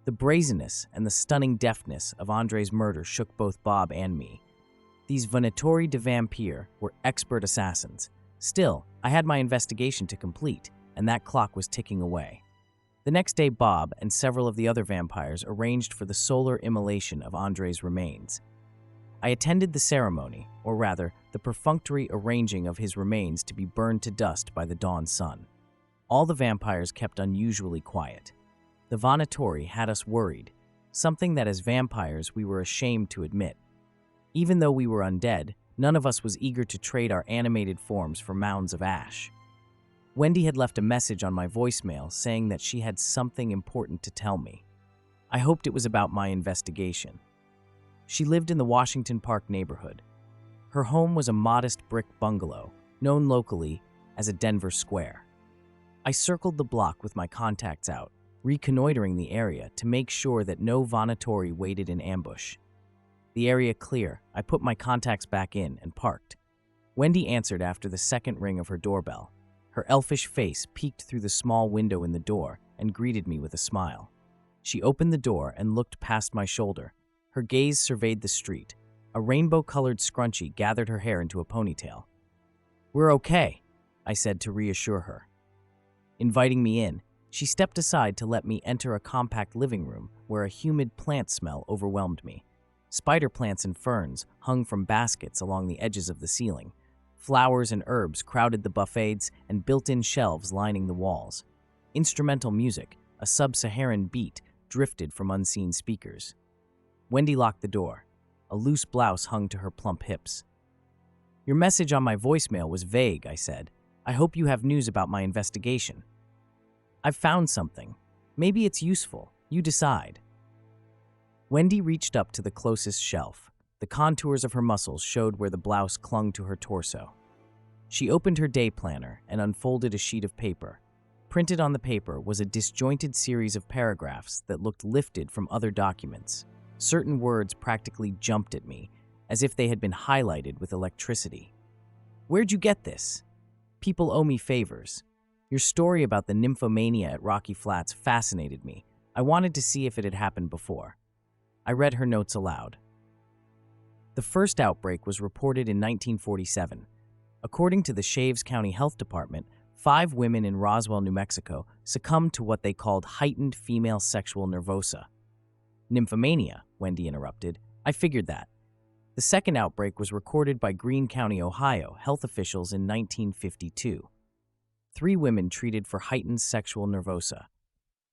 The brazenness and the stunning deftness of Andre's murder shook both Bob and me. These vânätori de vampir were expert assassins. Still, I had my investigation to complete, and that clock was ticking away. The next day, Bob and several of the other vampires arranged for the solar immolation of Andre's remains. I attended the ceremony, or rather, the perfunctory arranging of his remains to be burned to dust by the dawn sun. All the vampires kept unusually quiet. The vânätori had us worried, something that as vampires we were ashamed to admit. Even though we were undead, none of us was eager to trade our animated forms for mounds of ash. Wendy had left a message on my voicemail saying that she had something important to tell me. I hoped it was about my investigation. She lived in the Washington Park neighborhood. Her home was a modest brick bungalow, known locally as a Denver Square. I circled the block with my contacts out, reconnoitering the area to make sure that no vânätori waited in ambush. The area clear, I put my contacts back in and parked. Wendy answered after the second ring of her doorbell. Her elfish face peeked through the small window in the door and greeted me with a smile. She opened the door and looked past my shoulder. Her gaze surveyed the street. A rainbow-colored scrunchie gathered her hair into a ponytail. "We're okay," I said to reassure her. Inviting me in, she stepped aside to let me enter a compact living room where a humid plant smell overwhelmed me. Spider plants and ferns hung from baskets along the edges of the ceiling. Flowers and herbs crowded the buffets and built-in shelves lining the walls. Instrumental music, a sub-Saharan beat, drifted from unseen speakers. Wendy locked the door. A loose blouse hung to her plump hips. "Your message on my voicemail was vague," I said. "I hope you have news about my investigation." "I've found something. Maybe it's useful. You decide." Wendy reached up to the closest shelf. The contours of her muscles showed where the blouse clung to her torso. She opened her day planner and unfolded a sheet of paper. Printed on the paper was a disjointed series of paragraphs that looked lifted from other documents. Certain words practically jumped at me, as if they had been highlighted with electricity. "Where'd you get this? People owe me favors. Your story about the nymphomania at Rocky Flats fascinated me. I wanted to see if it had happened before." I read her notes aloud. The first outbreak was reported in 1947. According to the Shaves County Health Department, 5 women in Roswell, New Mexico, succumbed to what they called heightened female sexual nervosa. "Nymphomania," Wendy interrupted. "I figured that." The second outbreak was recorded by Greene County, Ohio, health officials in 1952. 3 women treated for heightened sexual nervosa.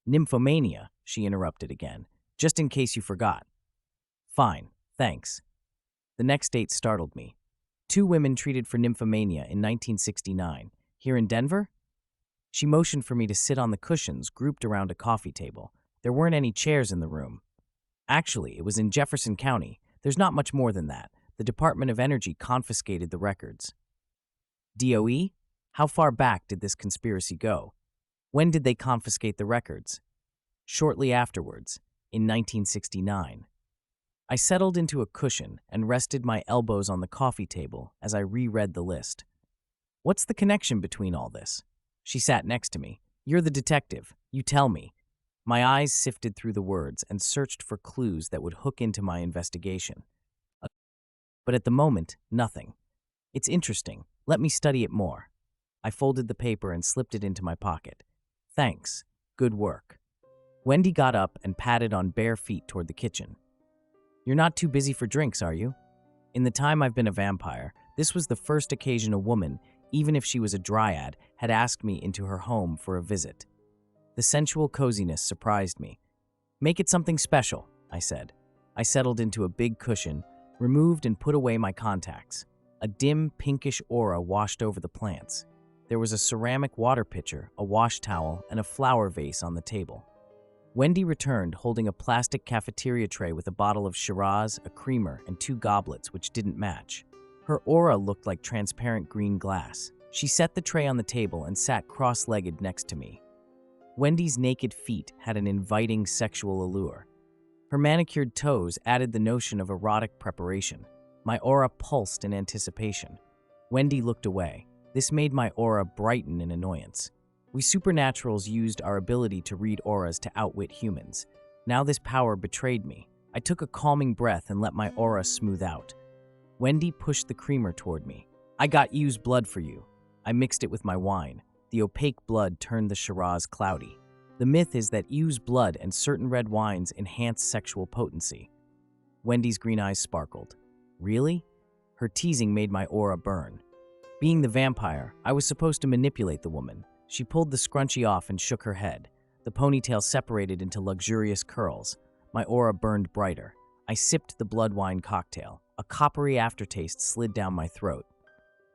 "Nymphomania," she interrupted again, "just in case you forgot." "Fine, thanks." The next date startled me. 2 women treated for nymphomania in 1969. Here in Denver? She motioned for me to sit on the cushions grouped around a coffee table. There weren't any chairs in the room. Actually, it was in Jefferson County. There's not much more than that. The Department of Energy confiscated the records. DOE? How far back did this conspiracy go? When did they confiscate the records? Shortly afterwards, in 1969. I settled into a cushion and rested my elbows on the coffee table as I reread the list. "What's the connection between all this?" She sat next to me. "You're the detective. You tell me." My eyes sifted through the words and searched for clues that would hook into my investigation. But at the moment, nothing. "It's interesting. Let me study it more." I folded the paper and slipped it into my pocket. "Thanks. Good work." Wendy got up and padded on bare feet toward the kitchen. "You're not too busy for drinks, are you?" In the time I've been a vampire, this was the first occasion a woman, even if she was a dryad, had asked me into her home for a visit. The sensual coziness surprised me. "Make it something special," I said. I settled into a big cushion, removed and put away my contacts. A dim, pinkish aura washed over the plants. There was a ceramic water pitcher, a wash towel, and a flower vase on the table. Wendy returned holding a plastic cafeteria tray with a bottle of Shiraz, a creamer, and 2 goblets which didn't match. Her aura looked like transparent green glass. She set the tray on the table and sat cross-legged next to me. Wendy's naked feet had an inviting sexual allure. Her manicured toes added the notion of erotic preparation. My aura pulsed in anticipation. Wendy looked away. This made my aura brighten in annoyance. We supernaturals used our ability to read auras to outwit humans. Now this power betrayed me. I took a calming breath and let my aura smooth out. Wendy pushed the creamer toward me. I got Yu's blood for you. I mixed it with my wine. The opaque blood turned the Shiraz cloudy. The myth is that Yu's blood and certain red wines enhance sexual potency. Wendy's green eyes sparkled. Really? Her teasing made my aura burn. Being the vampire, I was supposed to manipulate the woman. She pulled the scrunchie off and shook her head. The ponytail separated into luxurious curls. My aura burned brighter. I sipped the blood wine cocktail. A coppery aftertaste slid down my throat.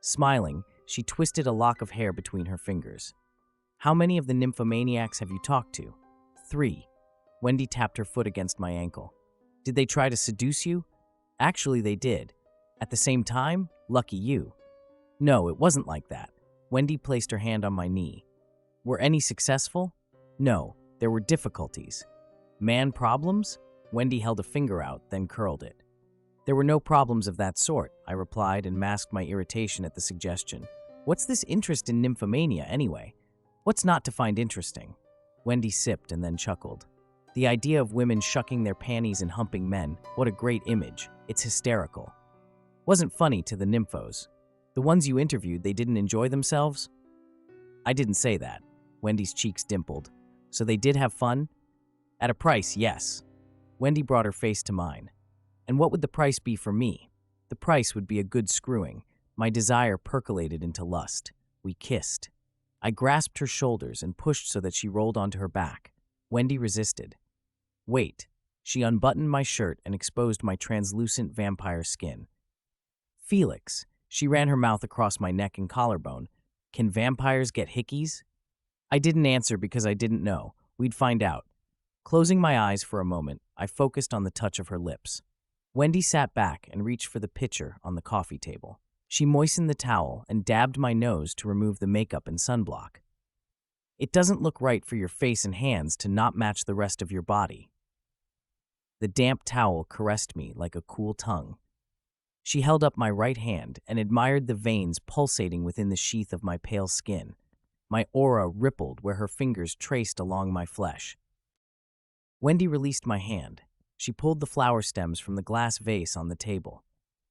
Smiling, she twisted a lock of hair between her fingers. How many of the nymphomaniacs have you talked to? 3. Wendy tapped her foot against my ankle. Did they try to seduce you? Actually, they did. At the same time? Lucky you. No, it wasn't like that. Wendy placed her hand on my knee. Were any successful? No, there were difficulties. Man problems? Wendy held a finger out, then curled it. There were no problems of that sort, I replied and masked my irritation at the suggestion. What's this interest in nymphomania anyway? What's not to find interesting? Wendy sipped and then chuckled. The idea of women shucking their panties and humping men, what a great image. It's hysterical. Wasn't funny to the nymphos. The ones you interviewed, they didn't enjoy themselves? I didn't say that. Wendy's cheeks dimpled. So they did have fun? At a price, yes. Wendy brought her face to mine. And what would the price be for me? The price would be a good screwing. My desire percolated into lust. We kissed. I grasped her shoulders and pushed so that she rolled onto her back. Wendy resisted. Wait. She unbuttoned my shirt and exposed my translucent vampire skin. Felix. She ran her mouth across my neck and collarbone. Can vampires get hickeys? I didn't answer because I didn't know. We'd find out. Closing my eyes for a moment, I focused on the touch of her lips. Wendy sat back and reached for the pitcher on the coffee table. She moistened the towel and dabbed my nose to remove the makeup and sunblock. It doesn't look right for your face and hands to not match the rest of your body. The damp towel caressed me like a cool tongue. She held up my right hand and admired the veins pulsating within the sheath of my pale skin. My aura rippled where her fingers traced along my flesh. Wendy released my hand. She pulled the flower stems from the glass vase on the table.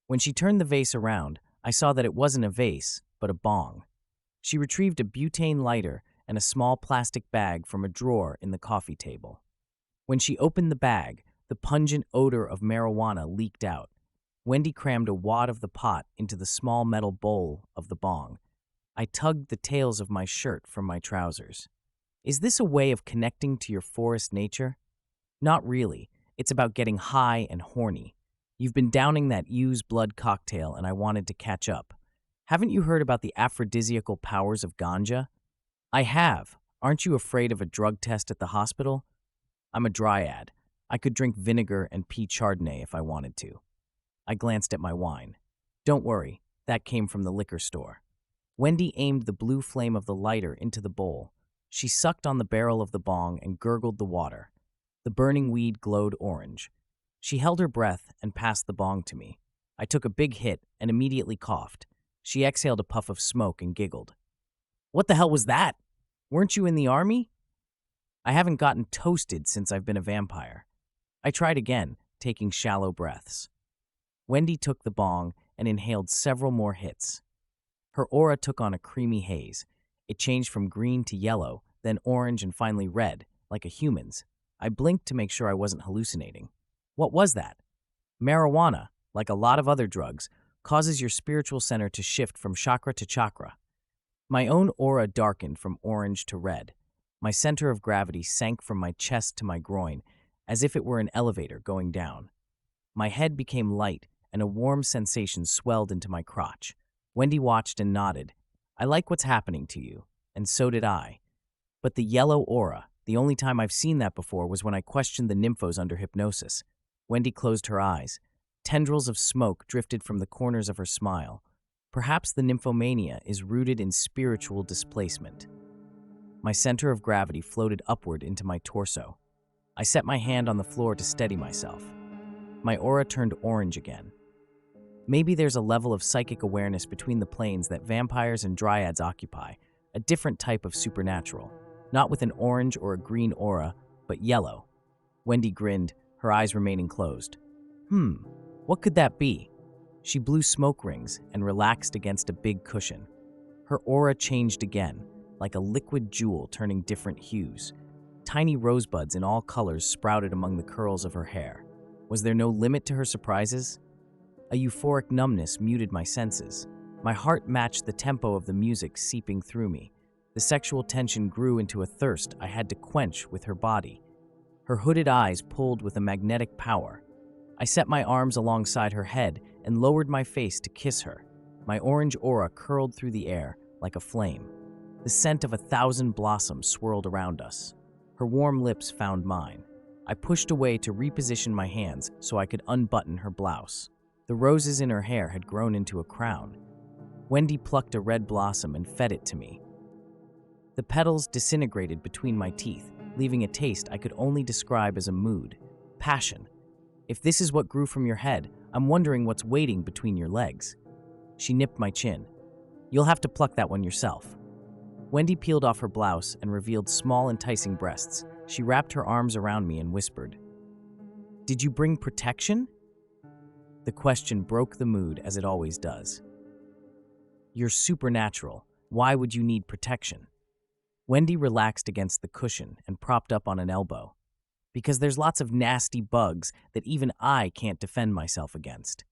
When she turned the vase around, I saw that it wasn't a vase, but a bong. She retrieved a butane lighter and a small plastic bag from a drawer in the coffee table. When she opened the bag, the pungent odor of marijuana leaked out. Wendy crammed a wad of the pot into the small metal bowl of the bong. I tugged the tails of my shirt from my trousers. Is this a way of connecting to your forest nature? Not really. It's about getting high and horny. You've been downing that Yu's blood cocktail and I wanted to catch up. Haven't you heard about the aphrodisiacal powers of ganja? I have. Aren't you afraid of a drug test at the hospital? I'm a dryad. I could drink vinegar and peach chardonnay if I wanted to. I glanced at my wine. Don't worry, that came from the liquor store. Wendy aimed the blue flame of the lighter into the bowl. She sucked on the barrel of the bong and gurgled the water. The burning weed glowed orange. She held her breath and passed the bong to me. I took a big hit and immediately coughed. She exhaled a puff of smoke and giggled. What the hell was that? Weren't you in the army? I haven't gotten toasted since I've been a vampire. I tried again, taking shallow breaths. Wendy took the bong and inhaled several more hits. Her aura took on a creamy haze. It changed from green to yellow, then orange and finally red, like a human's. I blinked to make sure I wasn't hallucinating. What was that? Marijuana, like a lot of other drugs, causes your spiritual center to shift from chakra to chakra. My own aura darkened from orange to red. My center of gravity sank from my chest to my groin, as if it were an elevator going down. My head became light, and a warm sensation swelled into my crotch. Wendy watched and nodded. I like what's happening to you, and so did I. But the yellow aura, the only time I've seen that before was when I questioned the nymphos under hypnosis. Wendy closed her eyes. Tendrils of smoke drifted from the corners of her smile. Perhaps the nymphomania is rooted in spiritual displacement. My center of gravity floated upward into my torso. I set my hand on the floor to steady myself. My aura turned orange again. Maybe there's a level of psychic awareness between the planes that vampires and dryads occupy, a different type of supernatural, not with an orange or a green aura, but yellow. Wendy grinned, her eyes remaining closed. What could that be? She blew smoke rings and relaxed against a big cushion. Her aura changed again, like a liquid jewel turning different hues. Tiny rosebuds in all colors sprouted among the curls of her hair. Was there no limit to her surprises? A euphoric numbness muted my senses. My heart matched the tempo of the music seeping through me. The sexual tension grew into a thirst I had to quench with her body. Her hooded eyes pulled with a magnetic power. I set my arms alongside her head and lowered my face to kiss her. My orange aura curled through the air like a flame. The scent of 1,000 blossoms swirled around us. Her warm lips found mine. I pushed away to reposition my hands so I could unbutton her blouse. The roses in her hair had grown into a crown. Wendy plucked a red blossom and fed it to me. The petals disintegrated between my teeth, leaving a taste I could only describe as a mood, passion. If this is what grew from your head, I'm wondering what's waiting between your legs. She nipped my chin. You'll have to pluck that one yourself. Wendy peeled off her blouse and revealed small, enticing breasts. She wrapped her arms around me and whispered, "Did you bring protection?" The question broke the mood as it always does. You're supernatural. Why would you need protection? Wendy relaxed against the cushion and propped up on an elbow. Because there's lots of nasty bugs that even I can't defend myself against.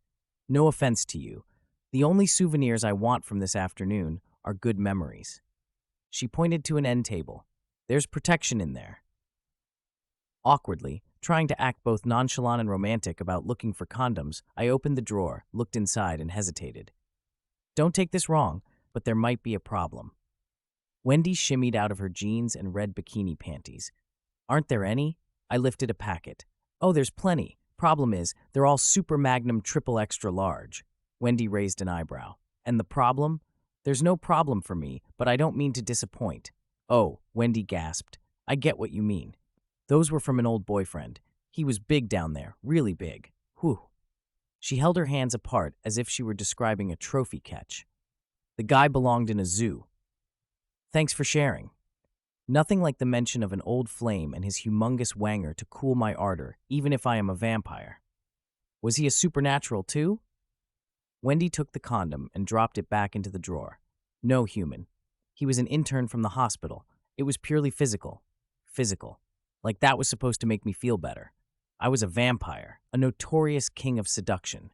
No offense to you. The only souvenirs I want from this afternoon are good memories. She pointed to an end table. There's protection in there. Awkwardly, trying to act both nonchalant and romantic about looking for condoms, I opened the drawer, looked inside, and hesitated. Don't take this wrong, but there might be a problem. Wendy shimmied out of her jeans and red bikini panties. Aren't there any? I lifted a packet. Oh, there's plenty. Problem is, they're all super magnum triple extra large. Wendy raised an eyebrow. And the problem? There's no problem for me, but I don't mean to disappoint. Oh, Wendy gasped. I get what you mean. Those were from an old boyfriend. He was big down there, really big. Whew. She held her hands apart as if she were describing a trophy catch. The guy belonged in a zoo. Thanks for sharing. Nothing like the mention of an old flame and his humongous wanger to cool my ardor, even if I am a vampire. Was he a supernatural too? Wendy took the condom and dropped it back into the drawer. No human. He was an intern from the hospital. It was purely physical. Physical. Like that was supposed to make me feel better. I was a vampire, a notorious king of seduction.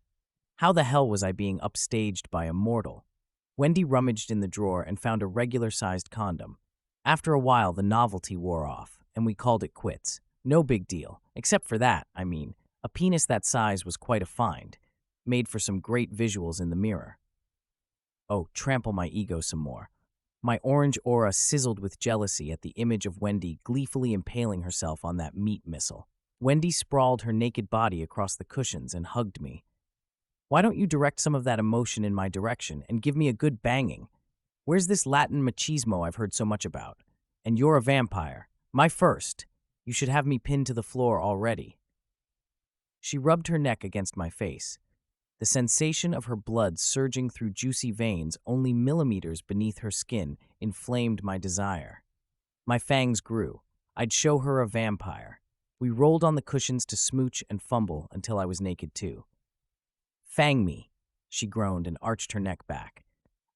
How the hell was I being upstaged by a mortal? Wendy rummaged in the drawer and found a regular-sized condom. After a while, the novelty wore off, and we called it quits. No big deal. Except for that, I mean, a penis that size was quite a find. Made for some great visuals in the mirror. Oh, trample my ego some more. My orange aura sizzled with jealousy at the image of Wendy gleefully impaling herself on that meat missile. Wendy sprawled her naked body across the cushions and hugged me. Why don't you direct some of that emotion in my direction and give me a good banging? Where's this Latin machismo I've heard so much about? And you're a vampire. My first. You should have me pinned to the floor already. She rubbed her neck against my face. The sensation of her blood surging through juicy veins only millimeters beneath her skin inflamed my desire. My fangs grew. I'd show her a vampire. We rolled on the cushions to smooch and fumble until I was naked too. Fang me, she groaned and arched her neck back.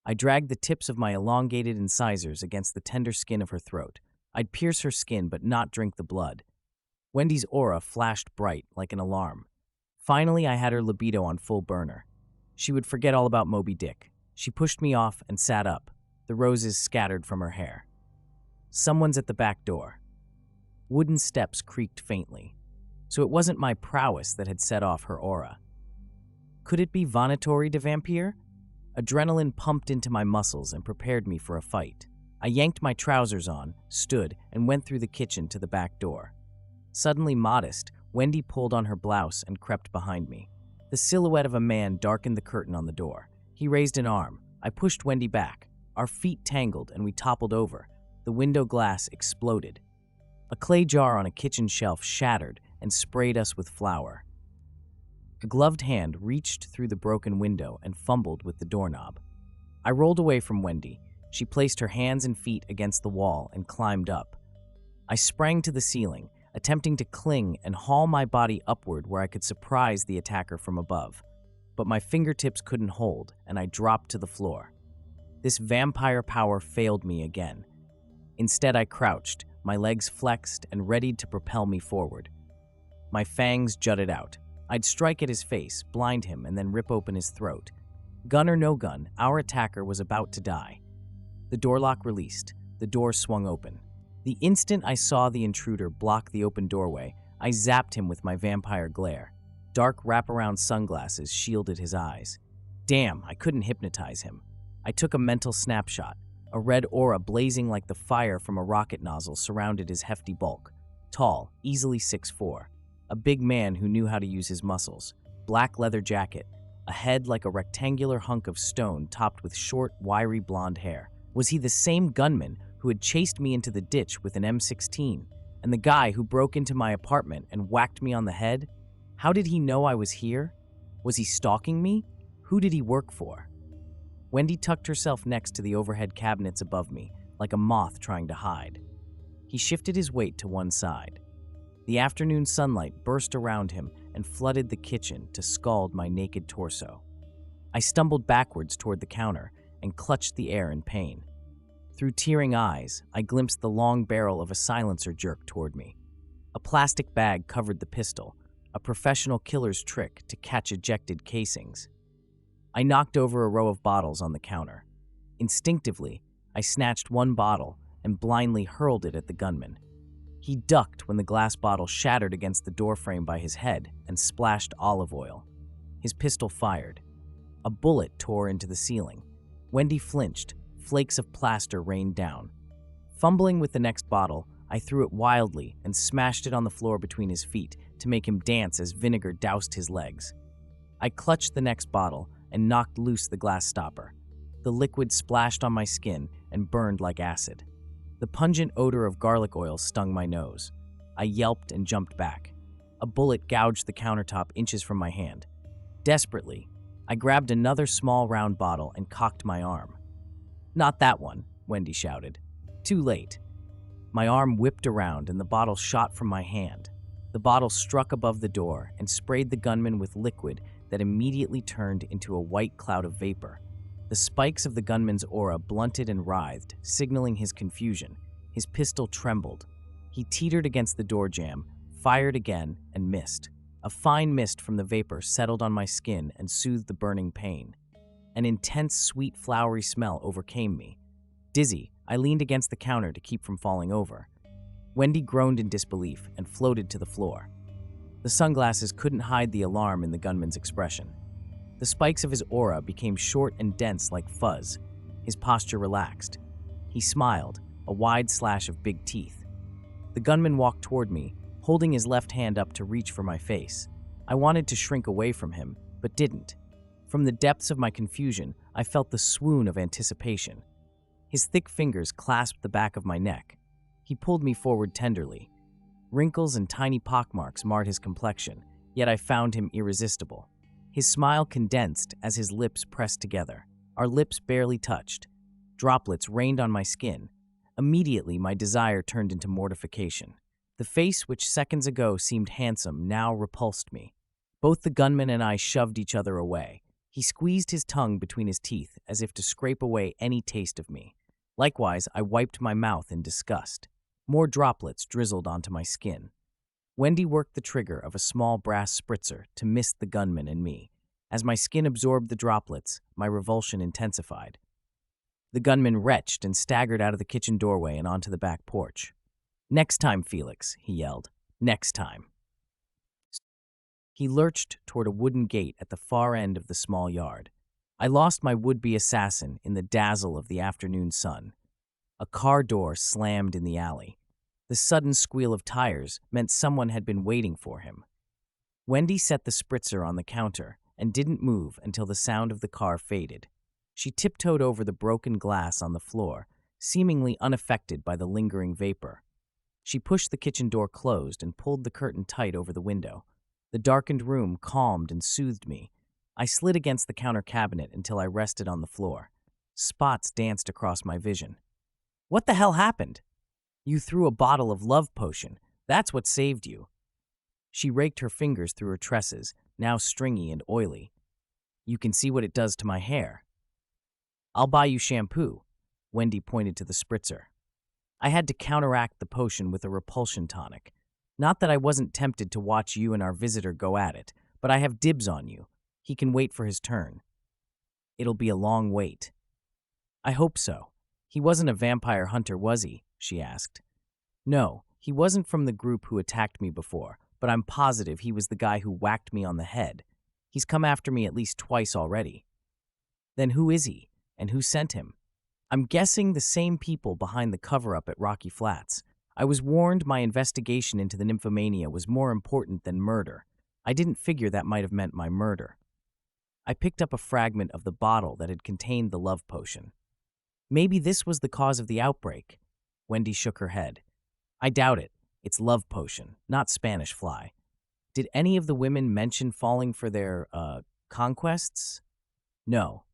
I dragged the tips of my elongated incisors against the tender skin of her throat. I'd pierce her skin but not drink the blood. Wendy's aura flashed bright like an alarm. Finally, I had her libido on full burner. She would forget all about Moby Dick. She pushed me off and sat up, the roses scattered from her hair. Someone's at the back door. Wooden steps creaked faintly. So it wasn't my prowess that had set off her aura. Could it be vânätori de vampir? Adrenaline pumped into my muscles and prepared me for a fight. I yanked my trousers on, stood, and went through the kitchen to the back door. Suddenly modest, Wendy pulled on her blouse and crept behind me. The silhouette of a man darkened the curtain on the door. He raised an arm. I pushed Wendy back. Our feet tangled and we toppled over. The window glass exploded. A clay jar on a kitchen shelf shattered and sprayed us with flour. A gloved hand reached through the broken window and fumbled with the doorknob. I rolled away from Wendy. She placed her hands and feet against the wall and climbed up. I sprang to the ceiling. attempting to cling and haul my body upward where I could surprise the attacker from above. But my fingertips couldn't hold, and I dropped to the floor. This vampire power failed me again. Instead, I crouched, my legs flexed and readied to propel me forward. My fangs jutted out. I'd strike at his face, blind him, and then rip open his throat. Gun or no gun, our attacker was about to die. The door lock released. The door swung open. The instant I saw the intruder block the open doorway, I zapped him with my vampire glare. Dark wraparound sunglasses shielded his eyes. Damn, I couldn't hypnotize him. I took a mental snapshot. A red aura blazing like the fire from a rocket nozzle surrounded his hefty bulk. Tall, easily 6'4". A big man who knew how to use his muscles. Black leather jacket. A head like a rectangular hunk of stone topped with short, wiry blonde hair. Was he the same gunman who had chased me into the ditch with an M16, and the guy who broke into my apartment and whacked me on the head? How did he know I was here? Was he stalking me? Who did he work for? Wendy tucked herself next to the overhead cabinets above me, like a moth trying to hide. He shifted his weight to one side. The afternoon sunlight burst around him and flooded the kitchen to scald my naked torso. I stumbled backwards toward the counter and clutched the air in pain. Through tearing eyes, I glimpsed the long barrel of a silencer jerked toward me. A plastic bag covered the pistol, a professional killer's trick to catch ejected casings. I knocked over a row of bottles on the counter. Instinctively, I snatched one bottle and blindly hurled it at the gunman. He ducked when the glass bottle shattered against the doorframe by his head and splashed olive oil. His pistol fired. A bullet tore into the ceiling. Wendy flinched. Flakes of plaster rained down. Fumbling with the next bottle, I threw it wildly and smashed it on the floor between his feet to make him dance as vinegar doused his legs. I clutched the next bottle and knocked loose the glass stopper. The liquid splashed on my skin and burned like acid. The pungent odor of garlic oil stung my nose. I yelped and jumped back. A bullet gouged the countertop inches from my hand. Desperately, I grabbed another small round bottle and cocked my arm. "Not that one," Wendy shouted. Too late. My arm whipped around and the bottle shot from my hand. The bottle struck above the door and sprayed the gunman with liquid that immediately turned into a white cloud of vapor. The spikes of the gunman's aura blunted and writhed, signaling his confusion. His pistol trembled. He teetered against the door jamb, fired again, and missed. A fine mist from the vapor settled on my skin and soothed the burning pain. An intense, sweet, flowery smell overcame me. Dizzy, I leaned against the counter to keep from falling over. Wendy groaned in disbelief and floated to the floor. The sunglasses couldn't hide the alarm in the gunman's expression. The spikes of his aura became short and dense like fuzz. His posture relaxed. He smiled, a wide slash of big teeth. The gunman walked toward me, holding his left hand up to reach for my face. I wanted to shrink away from him, but didn't. From the depths of my confusion, I felt the swoon of anticipation. His thick fingers clasped the back of my neck. He pulled me forward tenderly. Wrinkles and tiny pockmarks marred his complexion, yet I found him irresistible. His smile condensed as his lips pressed together. Our lips barely touched. Droplets rained on my skin. Immediately, my desire turned into mortification. The face which seconds ago seemed handsome now repulsed me. Both the gunman and I shoved each other away. He squeezed his tongue between his teeth as if to scrape away any taste of me. Likewise, I wiped my mouth in disgust. More droplets drizzled onto my skin. Wendy worked the trigger of a small brass spritzer to mist the gunman and me. As my skin absorbed the droplets, my revulsion intensified. The gunman retched and staggered out of the kitchen doorway and onto the back porch. "Next time, Felix," he yelled. "Next time." He lurched toward a wooden gate at the far end of the small yard. I lost my would-be assassin in the dazzle of the afternoon sun. A car door slammed in the alley. The sudden squeal of tires meant someone had been waiting for him. Wendy set the spritzer on the counter and didn't move until the sound of the car faded. She tiptoed over the broken glass on the floor, seemingly unaffected by the lingering vapor. She pushed the kitchen door closed and pulled the curtain tight over the window. The darkened room calmed and soothed me. I slid against the counter cabinet until I rested on the floor. Spots danced across my vision. "What the hell happened?" "You threw a bottle of love potion," That's what saved you." She raked her fingers through her tresses, now stringy and oily. "You can see what it does to my hair." "I'll buy you shampoo." Wendy pointed to the spritzer. I had to counteract the potion with a repulsion tonic. Not that I wasn't tempted to watch you and our visitor go at it, but I have dibs on you. He can wait for his turn. It'll be a long wait. I hope so. He wasn't a vampire hunter, was he? She asked. No, he wasn't from the group who attacked me before, but I'm positive he was the guy who whacked me on the head. He's come after me at least twice already. Then who is he, and who sent him? I'm guessing the same people behind the cover-up at Rocky Flats. I was warned my investigation into the nymphomania was more important than murder. I didn't figure that might have meant my murder. I picked up a fragment of the bottle that had contained the love potion. Maybe this was the cause of the outbreak. Wendy shook her head. I doubt it. It's love potion, not Spanish fly. Did any of the women mention falling for their, conquests? No.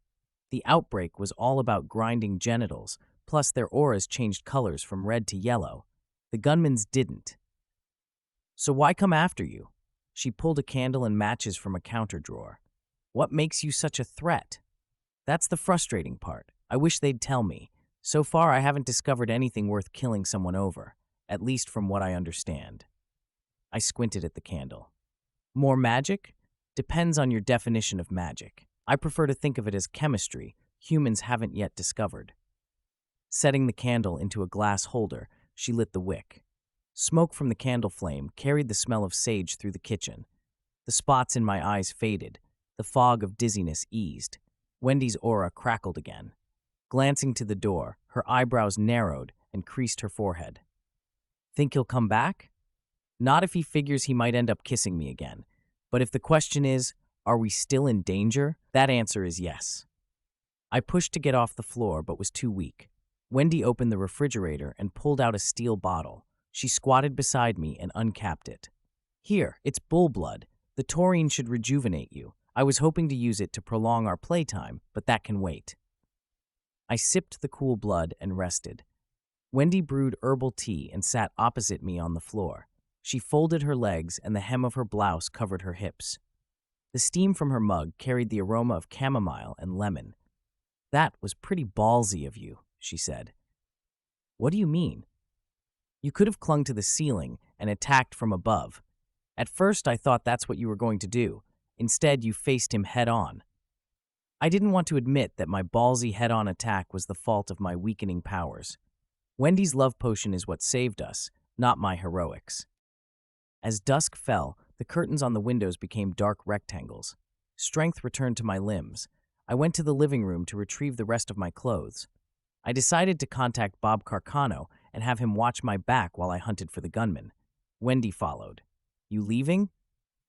The outbreak was all about grinding genitals, plus their auras changed colors from red to yellow. The gunmen's didn't. So why come after you? She pulled a candle and matches from a counter drawer. What makes you such a threat? That's the frustrating part. I wish they'd tell me. So far, I haven't discovered anything worth killing someone over, at least from what I understand. I squinted at the candle. More magic? Depends on your definition of magic. I prefer to think of it as chemistry humans haven't yet discovered. Setting the candle into a glass holder, she lit the wick. Smoke from the candle flame carried the smell of sage through the kitchen. The spots in my eyes faded. The fog of dizziness eased. Wendy's aura crackled again. Glancing to the door, her eyebrows narrowed and creased her forehead. Think he'll come back? Not if he figures he might end up kissing me again. But if the question is, are we still in danger? That answer is yes. I pushed to get off the floor but was too weak. Wendy opened the refrigerator and pulled out a steel bottle. She squatted beside me and uncapped it. Here, it's bull blood. The taurine should rejuvenate you. I was hoping to use it to prolong our playtime, but that can wait. I sipped the cool blood and rested. Wendy brewed herbal tea and sat opposite me on the floor. She folded her legs and the hem of her blouse covered her hips. The steam from her mug carried the aroma of chamomile and lemon. That was pretty ballsy of you, she said. What do you mean? You could have clung to the ceiling and attacked from above. At first, I thought that's what you were going to do. Instead, you faced him head-on. I didn't want to admit that my ballsy head-on attack was the fault of my weakening powers. Wendy's love potion is what saved us, not my heroics. As dusk fell, the curtains on the windows became dark rectangles. Strength returned to my limbs. I went to the living room to retrieve the rest of my clothes. I decided to contact Bob Carcano and have him watch my back while I hunted for the gunman. Wendy followed. You leaving?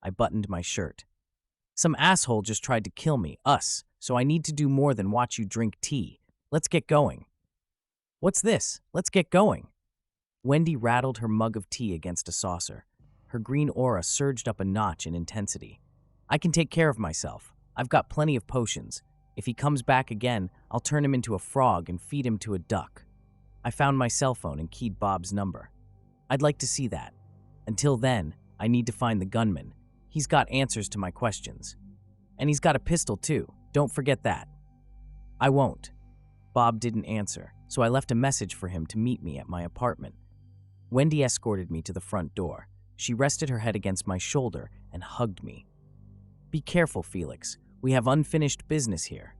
I buttoned my shirt. Some asshole just tried to kill me, us, so I need to do more than watch you drink tea. Let's get going. What's this? Let's get going. Wendy rattled her mug of tea against a saucer. Her green aura surged up a notch in intensity. I can take care of myself. I've got plenty of potions. If he comes back again, I'll turn him into a frog and feed him to a duck. I found my cell phone and keyed Bob's number. I'd like to see that. Until then, I need to find the gunman. He's got answers to my questions. And he's got a pistol too. Don't forget that. I won't. Bob didn't answer, so I left a message for him to meet me at my apartment. Wendy escorted me to the front door. She rested her head against my shoulder and hugged me. Be careful, Felix. We have unfinished business here.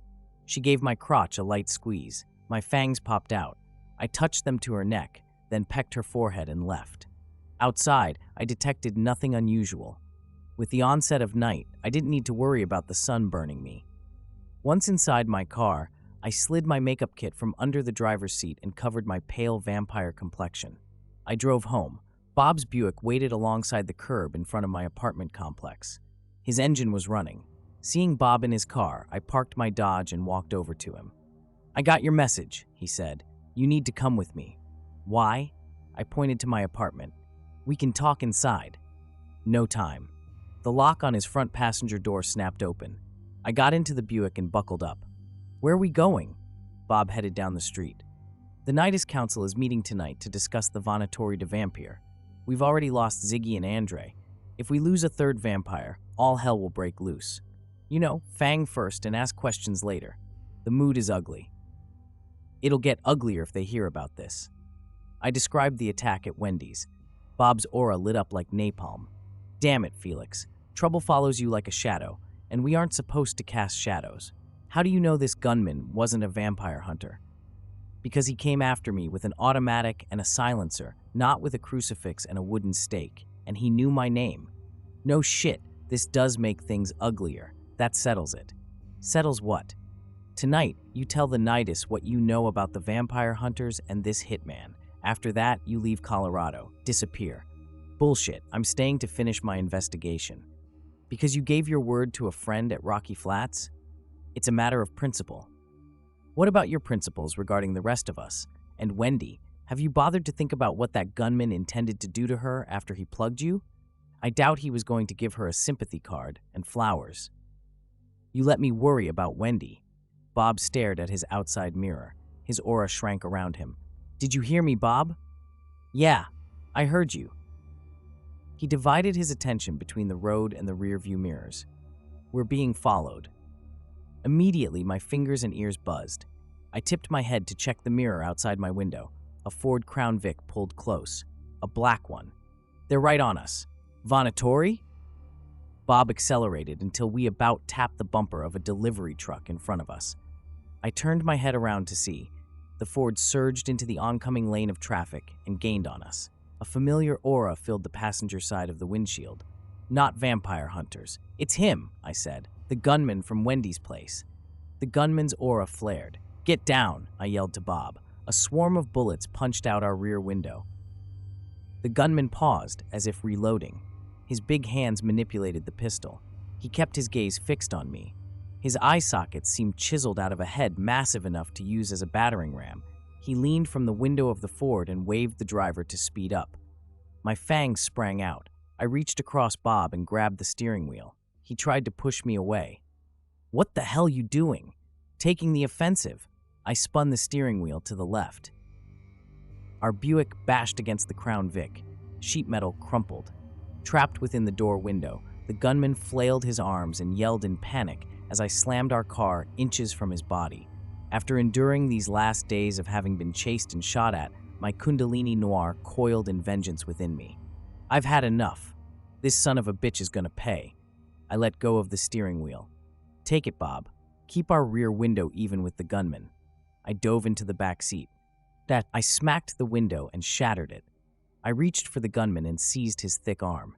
She gave my crotch a light squeeze. My fangs popped out. I touched them to her neck, then pecked her forehead and left. Outside, I detected nothing unusual. With the onset of night, I didn't need to worry about the sun burning me. Once inside my car, I slid my makeup kit from under the driver's seat and covered my pale vampire complexion. I drove home. Bob's Buick waited alongside the curb in front of my apartment complex. His engine was running. Seeing Bob in his car, I parked my Dodge and walked over to him. I got your message, he said. You need to come with me. Why? I pointed to my apartment. We can talk inside. No time. The lock on his front passenger door snapped open. I got into the Buick and buckled up. Where are we going? Bob headed down the street. The Nydus Council is meeting tonight to discuss the vânätori vampir. We've already lost Ziggy and Andre. If we lose a third vampire, all hell will break loose. You know, fang first and ask questions later. The mood is ugly. It'll get uglier if they hear about this. I described the attack at Wendy's. Bob's aura lit up like napalm. Damn it, Felix. Trouble follows you like a shadow, and we aren't supposed to cast shadows. How do you know this gunman wasn't a vampire hunter? Because he came after me with an automatic and a silencer, not with a crucifix and a wooden stake, and he knew my name. No shit, this does make things uglier. That settles it. Settles what? Tonight, you tell the Nydus what you know about the vampire hunters and this hitman. After that, you leave Colorado, disappear. Bullshit, I'm staying to finish my investigation. Because you gave your word to a friend at Rocky Flats? It's a matter of principle. What about your principles regarding the rest of us? And Wendy, have you bothered to think about what that gunman intended to do to her after he plugged you? I doubt he was going to give her a sympathy card and flowers. You let me worry about Wendy. Bob stared at his outside mirror. His aura shrank around him. Did you hear me, Bob? Yeah, I heard you. He divided his attention between the road and the rearview mirrors. We're being followed. Immediately, my fingers and ears buzzed. I tipped my head to check the mirror outside my window. A Ford Crown Vic pulled close. A black one. They're right on us. Vânätori? Bob accelerated until we about tapped the bumper of a delivery truck in front of us. I turned my head around to see. The Ford surged into the oncoming lane of traffic and gained on us. A familiar aura filled the passenger side of the windshield. Not vampire hunters. It's him, I said. The gunman from Wendy's place. The gunman's aura flared. Get down, I yelled to Bob. A swarm of bullets punched out our rear window. The gunman paused, as if reloading. His big hands manipulated the pistol. He kept his gaze fixed on me. His eye sockets seemed chiseled out of a head massive enough to use as a battering ram. He leaned from the window of the Ford and waved the driver to speed up. My fangs sprang out. I reached across Bob and grabbed the steering wheel. He tried to push me away. What the hell you doing? Taking the offensive. I spun the steering wheel to the left. Our Buick bashed against the Crown Vic. Sheet metal crumpled. Trapped within the door window, the gunman flailed his arms and yelled in panic as I slammed our car inches from his body. After enduring these last days of having been chased and shot at, my Kundalini Noir coiled in vengeance within me. I've had enough. This son of a bitch is gonna pay. I let go of the steering wheel. Take it, Bob. Keep our rear window even with the gunman. I dove into the back seat. I smacked the window and shattered it. I reached for the gunman and seized his thick arm.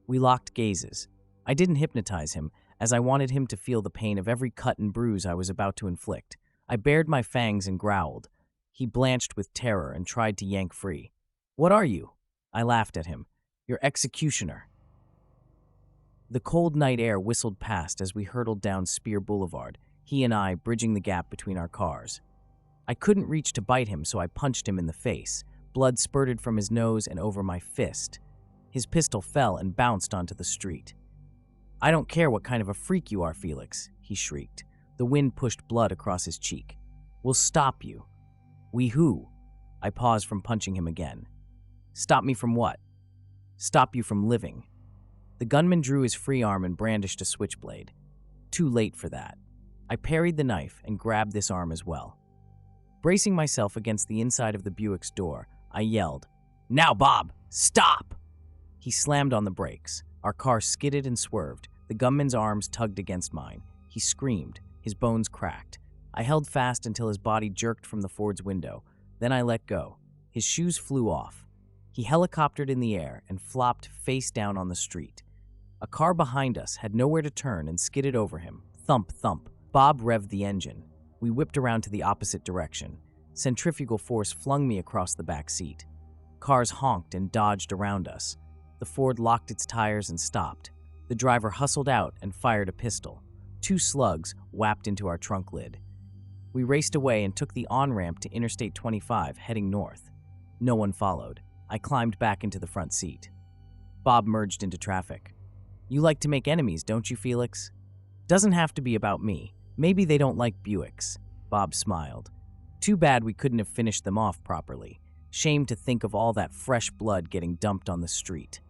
We locked gazes. I didn't hypnotize him, as I wanted him to feel the pain of every cut and bruise I was about to inflict. I bared my fangs and growled. He blanched with terror and tried to yank free. What are you? I laughed at him. Your executioner. The cold night air whistled past as we hurtled down Spear Boulevard, he and I bridging the gap between our cars. I couldn't reach to bite him, so I punched him in the face. Blood spurted from his nose and over my fist. His pistol fell and bounced onto the street. I don't care what kind of a freak you are, Felix, he shrieked. The wind pushed blood across his cheek. We'll stop you. We who? I paused from punching him again. Stop me from what? Stop you from living. The gunman drew his free arm and brandished a switchblade. Too late for that. I parried the knife and grabbed this arm as well. Bracing myself against the inside of the Buick's door, I yelled, Now, Bob, stop! He slammed on the brakes. Our car skidded and swerved. The gunman's arms tugged against mine. He screamed. His bones cracked. I held fast until his body jerked from the Ford's window. Then I let go. His shoes flew off. He helicoptered in the air and flopped face down on the street. A car behind us had nowhere to turn and skidded over him. Thump, thump. Bob revved the engine. We whipped around to the opposite direction. Centrifugal force flung me across the back seat. Cars honked and dodged around us. The Ford locked its tires and stopped. The driver hustled out and fired a pistol. 2 slugs whapped into our trunk lid. We raced away and took the on-ramp to Interstate 25, heading north. No one followed. I climbed back into the front seat. Bob merged into traffic. You like to make enemies, don't you, Felix? Doesn't have to be about me. Maybe they don't like Buicks. Bob smiled. Too bad we couldn't have finished them off properly. Shame to think of all that fresh blood getting dumped on the street.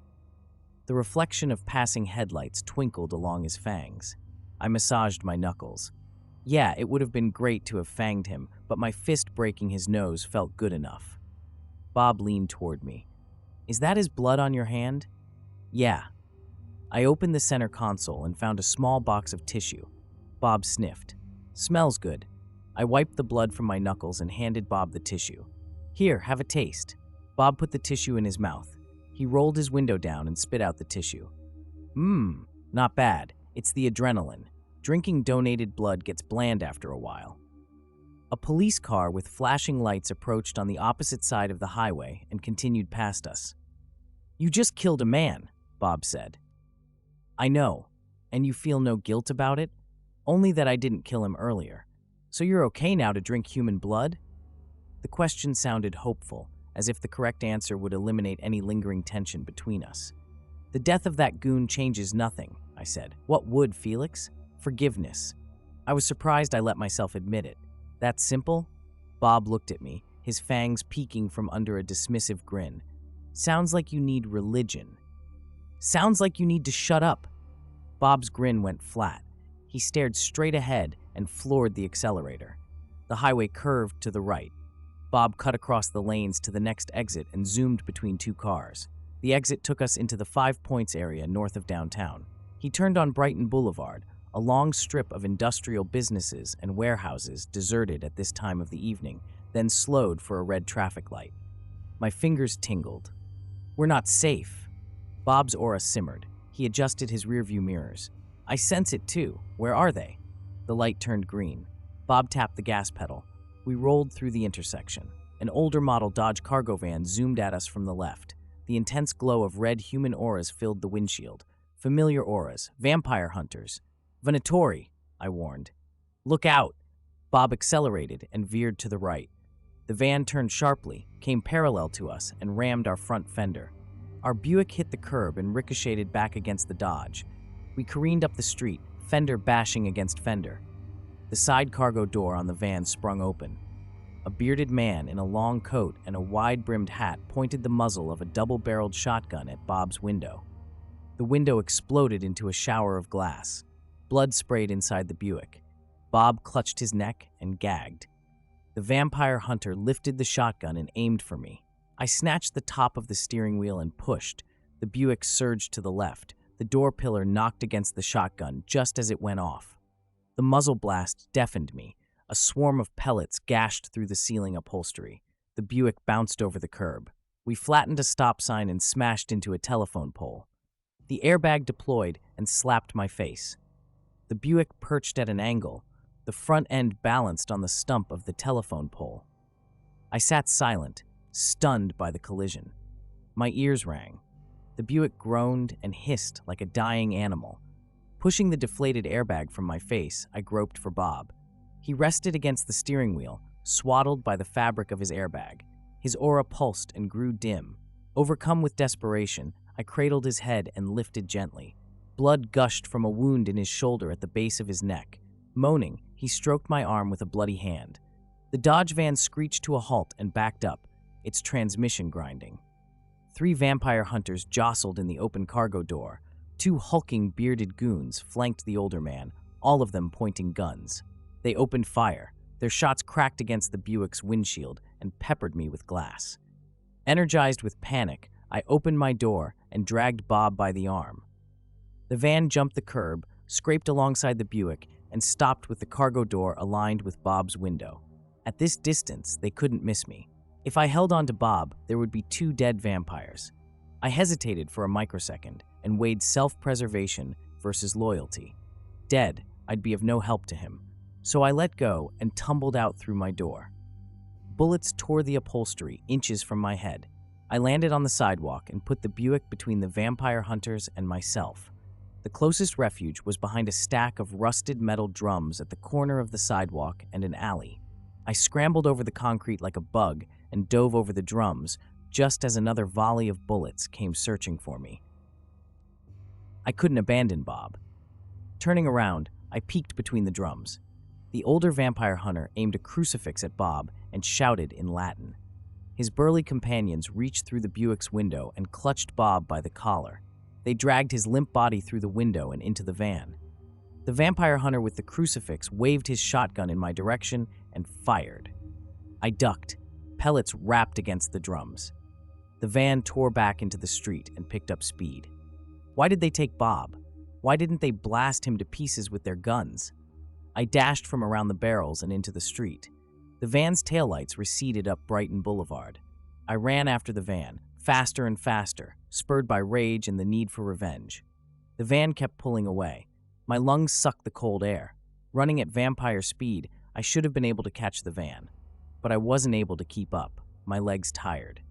The reflection of passing headlights twinkled along his fangs. I massaged my knuckles. Yeah, it would have been great to have fanged him, but my fist breaking his nose felt good enough. Bob leaned toward me. Is that his blood on your hand? Yeah. I opened the center console and found a small box of tissue. Bob sniffed. Smells good. I wiped the blood from my knuckles and handed Bob the tissue. Here, have a taste. Bob put the tissue in his mouth. He rolled his window down and spit out the tissue. Not bad. It's the adrenaline. Drinking donated blood gets bland after a while. A police car with flashing lights approached on the opposite side of the highway and continued past us. You just killed a man, Bob said. I know, and you feel no guilt about it? Only that I didn't kill him earlier. So you're okay now to drink human blood? The question sounded hopeful, as if the correct answer would eliminate any lingering tension between us. The death of that goon changes nothing, I said. What would, Felix? Forgiveness. I was surprised I let myself admit it. That simple? Bob looked at me, his fangs peeking from under a dismissive grin. Sounds like you need religion. Sounds like you need to shut up. Bob's grin went flat. He stared straight ahead and floored the accelerator. The highway curved to the right. Bob cut across the lanes to the next exit and zoomed between two cars. The exit took us into the 5 Points area north of downtown. He turned on Brighton Boulevard, a long strip of industrial businesses and warehouses deserted at this time of the evening, then slowed for a red traffic light. My fingers tingled. We're not safe. Bob's aura simmered. He adjusted his rearview mirrors. I sense it too. Where are they? The light turned green. Bob tapped the gas pedal. We rolled through the intersection. An older model Dodge cargo van zoomed at us from the left. The intense glow of red human auras filled the windshield. Familiar auras, vampire hunters. Vânätori, I warned. Look out! Bob accelerated and veered to the right. The van turned sharply, came parallel to us, and rammed our front fender. Our Buick hit the curb and ricocheted back against the Dodge. We careened up the street, fender bashing against fender. The side cargo door on the van sprung open. A bearded man in a long coat and a wide-brimmed hat pointed the muzzle of a double-barreled shotgun at Bob's window. The window exploded into a shower of glass. Blood sprayed inside the Buick. Bob clutched his neck and gagged. The vampire hunter lifted the shotgun and aimed for me. I snatched the top of the steering wheel and pushed. The Buick surged to the left. The door pillar knocked against the shotgun just as it went off. The muzzle blast deafened me. A swarm of pellets gashed through the ceiling upholstery. The Buick bounced over the curb. We flattened a stop sign and smashed into a telephone pole. The airbag deployed and slapped my face. The Buick perched at an angle. The front end balanced on the stump of the telephone pole. I sat silent, stunned by the collision. My ears rang. The Buick groaned and hissed like a dying animal. Pushing the deflated airbag from my face, I groped for Bob. He rested against the steering wheel, swaddled by the fabric of his airbag. His aura pulsed and grew dim. Overcome with desperation, I cradled his head and lifted gently. Blood gushed from a wound in his shoulder at the base of his neck. Moaning, he stroked my arm with a bloody hand. The Dodge van screeched to a halt and backed up, its transmission grinding. 3 vampire hunters jostled in the open cargo door. 2 hulking, bearded goons flanked the older man, all of them pointing guns. They opened fire. Their shots cracked against the Buick's windshield and peppered me with glass. Energized with panic, I opened my door and dragged Bob by the arm. The van jumped the curb, scraped alongside the Buick, and stopped with the cargo door aligned with Bob's window. At this distance, they couldn't miss me. If I held on to Bob, there would be 2 dead vampires. I hesitated for a microsecond and weighed self-preservation versus loyalty. Dead, I'd be of no help to him. So I let go and tumbled out through my door. Bullets tore the upholstery inches from my head. I landed on the sidewalk and put the Buick between the vampire hunters and myself. The closest refuge was behind a stack of rusted metal drums at the corner of the sidewalk and an alley. I scrambled over the concrete like a bug and dove over the drums just as another volley of bullets came searching for me. I couldn't abandon Bob. Turning around, I peeked between the drums. The older vampire hunter aimed a crucifix at Bob and shouted in Latin. His burly companions reached through the Buick's window and clutched Bob by the collar. They dragged his limp body through the window and into the van. The vampire hunter with the crucifix waved his shotgun in my direction and fired. I ducked. Pellets rapped against the drums. The van tore back into the street and picked up speed. Why did they take Bob? Why didn't they blast him to pieces with their guns? I dashed from around the barrels and into the street. The van's taillights receded up Brighton Boulevard. I ran after the van, faster and faster, spurred by rage and the need for revenge. The van kept pulling away. My lungs sucked the cold air. Running at vampire speed, I should have been able to catch the van. But I wasn't able to keep up, my legs tired.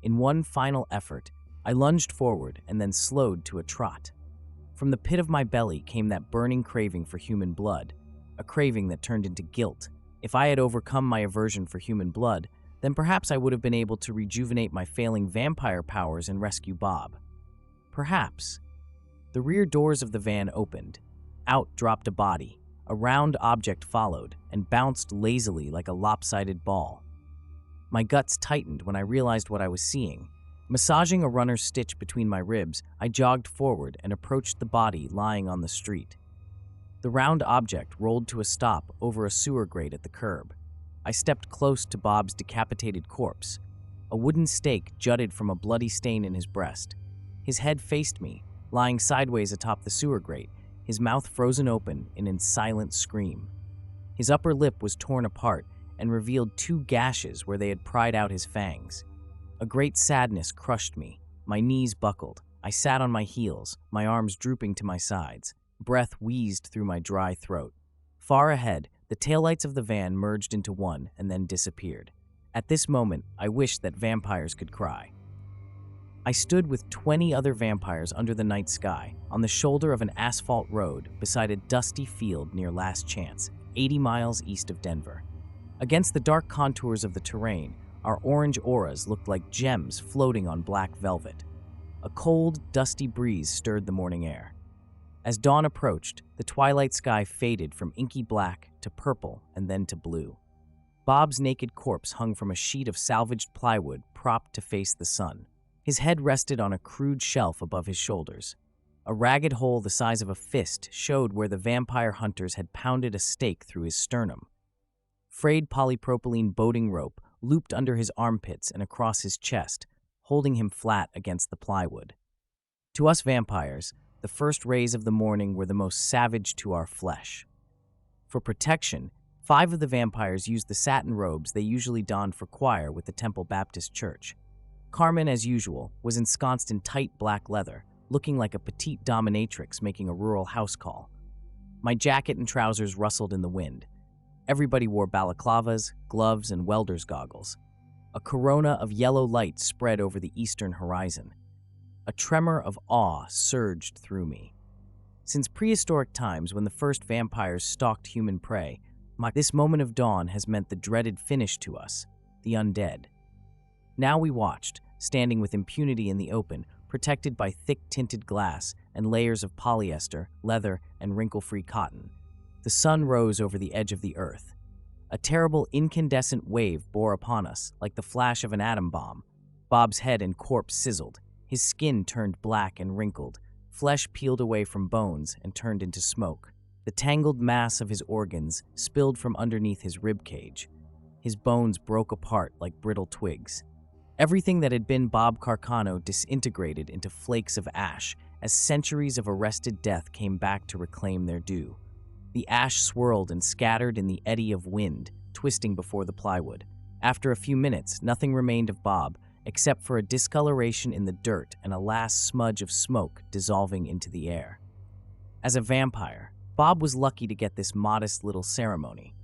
In one final effort, I lunged forward and then slowed to a trot. From the pit of my belly came that burning craving for human blood, a craving that turned into guilt. If I had overcome my aversion for human blood, then perhaps I would have been able to rejuvenate my failing vampire powers and rescue Bob. Perhaps. The rear doors of the van opened. Out dropped a body. A round object followed and bounced lazily like a lopsided ball. My guts tightened when I realized what I was seeing. Massaging a runner's stitch between my ribs, I jogged forward and approached the body lying on the street. The round object rolled to a stop over a sewer grate at the curb. I stepped close to Bob's decapitated corpse. A wooden stake jutted from a bloody stain in his breast. His head faced me, lying sideways atop the sewer grate, his mouth frozen open in a silent scream. His upper lip was torn apart and revealed 2 gashes where they had pried out his fangs. A great sadness crushed me. My knees buckled. I sat on my heels, my arms drooping to my sides. Breath wheezed through my dry throat. Far ahead, the taillights of the van merged into one and then disappeared. At this moment, I wished that vampires could cry. I stood with 20 other vampires under the night sky, on the shoulder of an asphalt road beside a dusty field near Last Chance, 80 miles east of Denver. Against the dark contours of the terrain, our orange auras looked like gems floating on black velvet. A cold, dusty breeze stirred the morning air. As dawn approached, the twilight sky faded from inky black to purple and then to blue. Bob's naked corpse hung from a sheet of salvaged plywood propped to face the sun. His head rested on a crude shelf above his shoulders. A ragged hole the size of a fist showed where the vampire hunters had pounded a stake through his sternum. Frayed polypropylene boating rope looped under his armpits and across his chest, holding him flat against the plywood. To us vampires, the first rays of the morning were the most savage to our flesh. For protection, 5 of the vampires used the satin robes they usually donned for choir with the Temple Baptist Church. Carmen, as usual, was ensconced in tight black leather, looking like a petite dominatrix making a rural house call. My jacket and trousers rustled in the wind. Everybody wore balaclavas, gloves, and welder's goggles. A corona of yellow light spread over the eastern horizon. A tremor of awe surged through me. Since prehistoric times when the first vampires stalked human prey, this moment of dawn has meant the dreaded finish to us, the undead. Now we watched, standing with impunity in the open, protected by thick tinted glass and layers of polyester, leather, and wrinkle-free cotton. The sun rose over the edge of the earth. A terrible incandescent wave bore upon us, like the flash of an atom bomb. Bob's head and corpse sizzled. His skin turned black and wrinkled. Flesh peeled away from bones and turned into smoke. The tangled mass of his organs spilled from underneath his rib cage. His bones broke apart like brittle twigs. Everything that had been Bob Carcano disintegrated into flakes of ash as centuries of arrested death came back to reclaim their due. The ash swirled and scattered in the eddy of wind, twisting before the plywood. After a few minutes, nothing remained of Bob, except for a discoloration in the dirt and a last smudge of smoke dissolving into the air. As a vampire, Bob was lucky to get this modest little ceremony.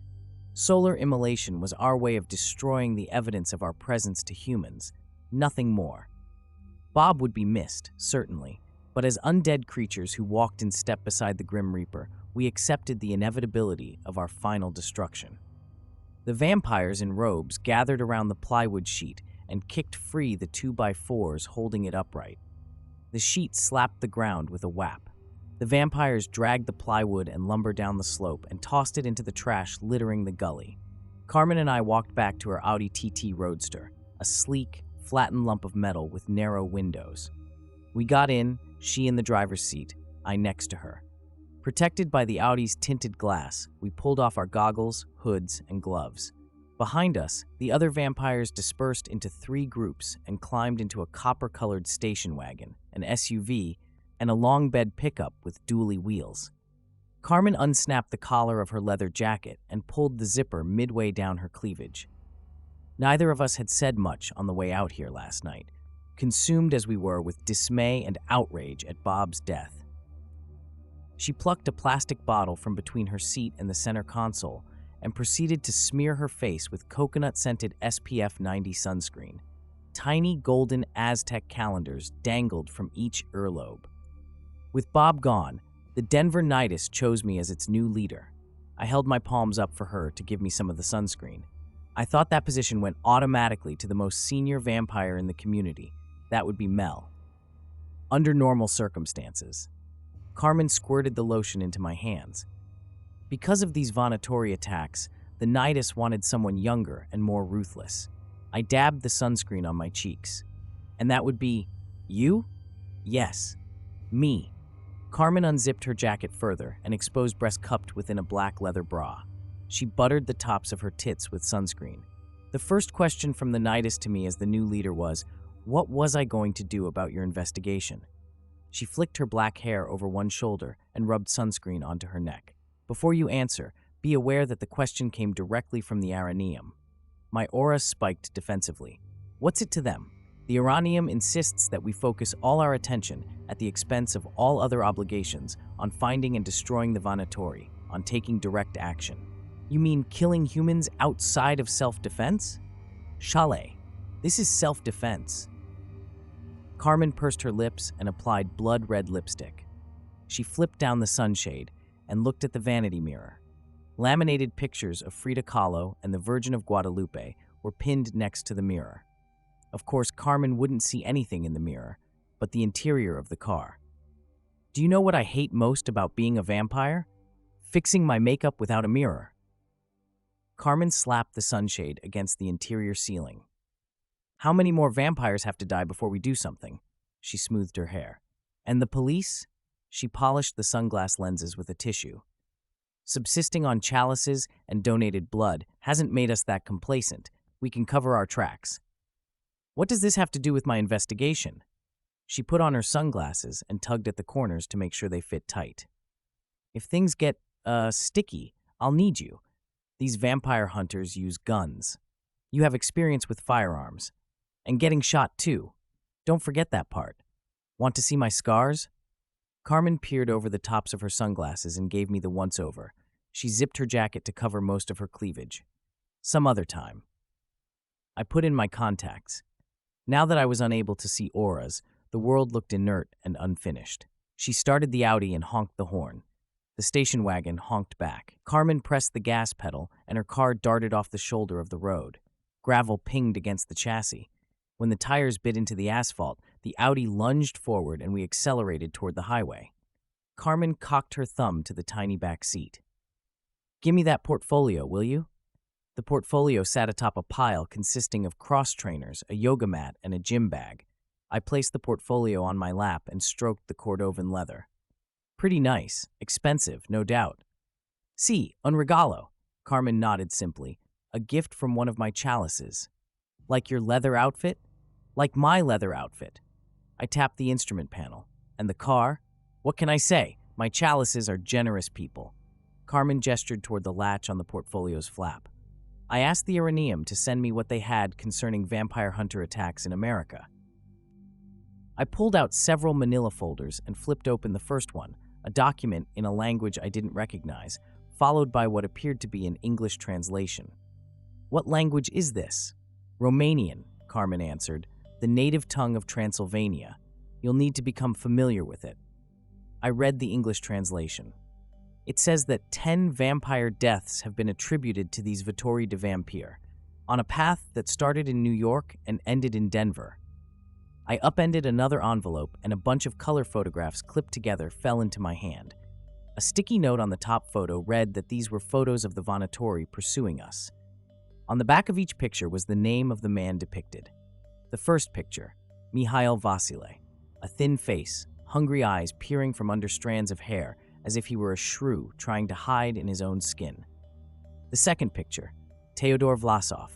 Solar immolation was our way of destroying the evidence of our presence to humans, nothing more. Bob would be missed, certainly, but as undead creatures who walked in step beside the Grim Reaper, we accepted the inevitability of our final destruction. The vampires in robes gathered around the plywood sheet and kicked free the 2x4s holding it upright. The sheet slapped the ground with a whap. The vampires dragged the plywood and lumber down the slope and tossed it into the trash littering the gully. Carmen and I walked back to our Audi TT Roadster, a a sleek, flattened lump of metal with narrow windows. We got in, she in the driver's seat, I next to her. Protected by the Audi's tinted glass, we pulled off our goggles, hoods, and gloves. Behind us, the other vampires dispersed into 3 groups and climbed into a copper-colored station wagon, an SUV, and a long bed pickup with dually wheels. Carmen unsnapped the collar of her leather jacket and pulled the zipper midway down her cleavage. Neither of us had said much on the way out here last night, consumed as we were with dismay and outrage at Bob's death. She plucked a plastic bottle from between her seat and the center console and proceeded to smear her face with coconut-scented SPF 90 sunscreen. Tiny golden Aztec calendars dangled from each earlobe. With Bob gone, the Denver Nymphos chose me as its new leader. I held my palms up for her to give me some of the sunscreen. I thought that position went automatically to the most senior vampire in the community. That would be Mel. Under normal circumstances. Carmen squirted the lotion into my hands. Because of these vânätori attacks, the Nymphos wanted someone younger and more ruthless. I dabbed the sunscreen on my cheeks. And that would be, you? Yes, me. Carmen unzipped her jacket further and exposed breast cupped within a black leather bra. She buttered the tops of her tits with sunscreen. The first question from the Nymphos to me as the new leader was, what was I going to do about your investigation? She flicked her black hair over one shoulder and rubbed sunscreen onto her neck. Before you answer, be aware that the question came directly from the Araneum. My aura spiked defensively. What's it to them? The Araneum insists that we focus all our attention, at the expense of all other obligations, on finding and destroying the vânätori, on taking direct action. You mean killing humans outside of self-defense? Chalet, this is self-defense. Carmen pursed her lips and applied blood-red lipstick. She flipped down the sunshade and looked at the vanity mirror. Laminated pictures of Frida Kahlo and the Virgin of Guadalupe were pinned next to the mirror. Of course, Carmen wouldn't see anything in the mirror, but the interior of the car. Do you know what I hate most about being a vampire? Fixing my makeup without a mirror. Carmen slapped the sunshade against the interior ceiling. How many more vampires have to die before we do something? She smoothed her hair. And the police? She polished the sunglass lenses with a tissue. Subsisting on chalices and donated blood hasn't made us that complacent. We can cover our tracks. What does this have to do with my investigation? She put on her sunglasses and tugged at the corners to make sure they fit tight. If things get, sticky, I'll need you. These vampire hunters use guns. You have experience with firearms. And getting shot, too. Don't forget that part. Want to see my scars? Carmen peered over the tops of her sunglasses and gave me the once-over. She zipped her jacket to cover most of her cleavage. Some other time. I put in my contacts. Now that I was unable to see auras, the world looked inert and unfinished. She started the Audi and honked the horn. The station wagon honked back. Carmen pressed the gas pedal, and her car darted off the shoulder of the road. Gravel pinged against the chassis. When the tires bit into the asphalt, the Audi lunged forward and we accelerated toward the highway. Carmen cocked her thumb to the tiny back seat. Give me that portfolio, will you? The portfolio sat atop a pile consisting of cross trainers, a yoga mat, and a gym bag. I placed the portfolio on my lap and stroked the Cordovan leather. Pretty nice. Expensive, no doubt. Si, un regalo. Carmen nodded simply. A gift from one of my chalices. Like your leather outfit? Like my leather outfit. I tapped the instrument panel. And the car? What can I say? My chalices are generous people. Carmen gestured toward the latch on the portfolio's flap. I asked the Araneum to send me what they had concerning vampire hunter attacks in America. I pulled out several manila folders and flipped open the first one, a document in a language I didn't recognize, followed by what appeared to be an English translation. What language is this? Romanian, Carmen answered, the native tongue of Transylvania. You'll need to become familiar with it. I read the English translation. It says that 10 vampire deaths have been attributed to these vânätori de vampir, on a path that started in New York and ended in Denver. I upended another envelope and a bunch of color photographs clipped together fell into my hand. A sticky note on the top photo read that these were photos of the vânätori pursuing us. On the back of each picture was the name of the man depicted. The first picture, Mihail Vasile, a thin face, hungry eyes peering from under strands of hair as if he were a shrew trying to hide in his own skin. The second picture, Teodor Vlasov,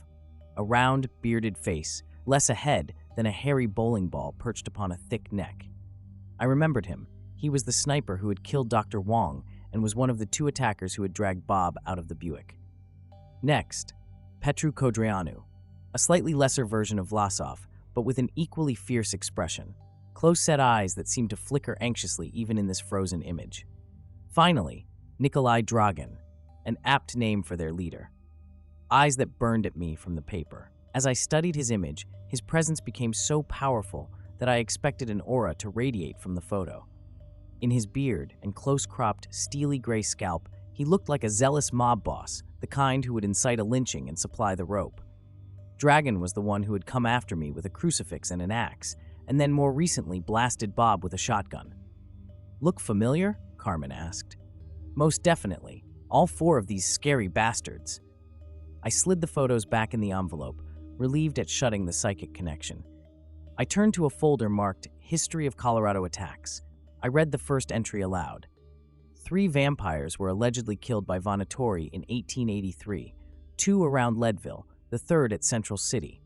a round, bearded face, less a head than a hairy bowling ball perched upon a thick neck. I remembered him. He was the sniper who had killed Dr. Wong and was one of the two attackers who had dragged Bob out of the Buick. Next, Petru Codreanu, a slightly lesser version of Vlasov, but with an equally fierce expression, close-set eyes that seemed to flicker anxiously even in this frozen image. Finally, Nikolai Dragan, an apt name for their leader. Eyes that burned at me from the paper. As I studied his image, his presence became so powerful that I expected an aura to radiate from the photo. In his beard and close-cropped, steely gray scalp, he looked like a zealous mob boss, the kind who would incite a lynching and supply the rope. Dragan was the one who had come after me with a crucifix and an axe, and then more recently blasted Bob with a shotgun. "Look familiar?" Carmen asked. "Most definitely. All four of these scary bastards." I slid the photos back in the envelope, relieved at shutting the psychic connection. I turned to a folder marked History of Colorado Attacks. I read the first entry aloud. 3 vampires were allegedly killed by vânätori in 1883, 2 around Leadville, the 3rd at Central City.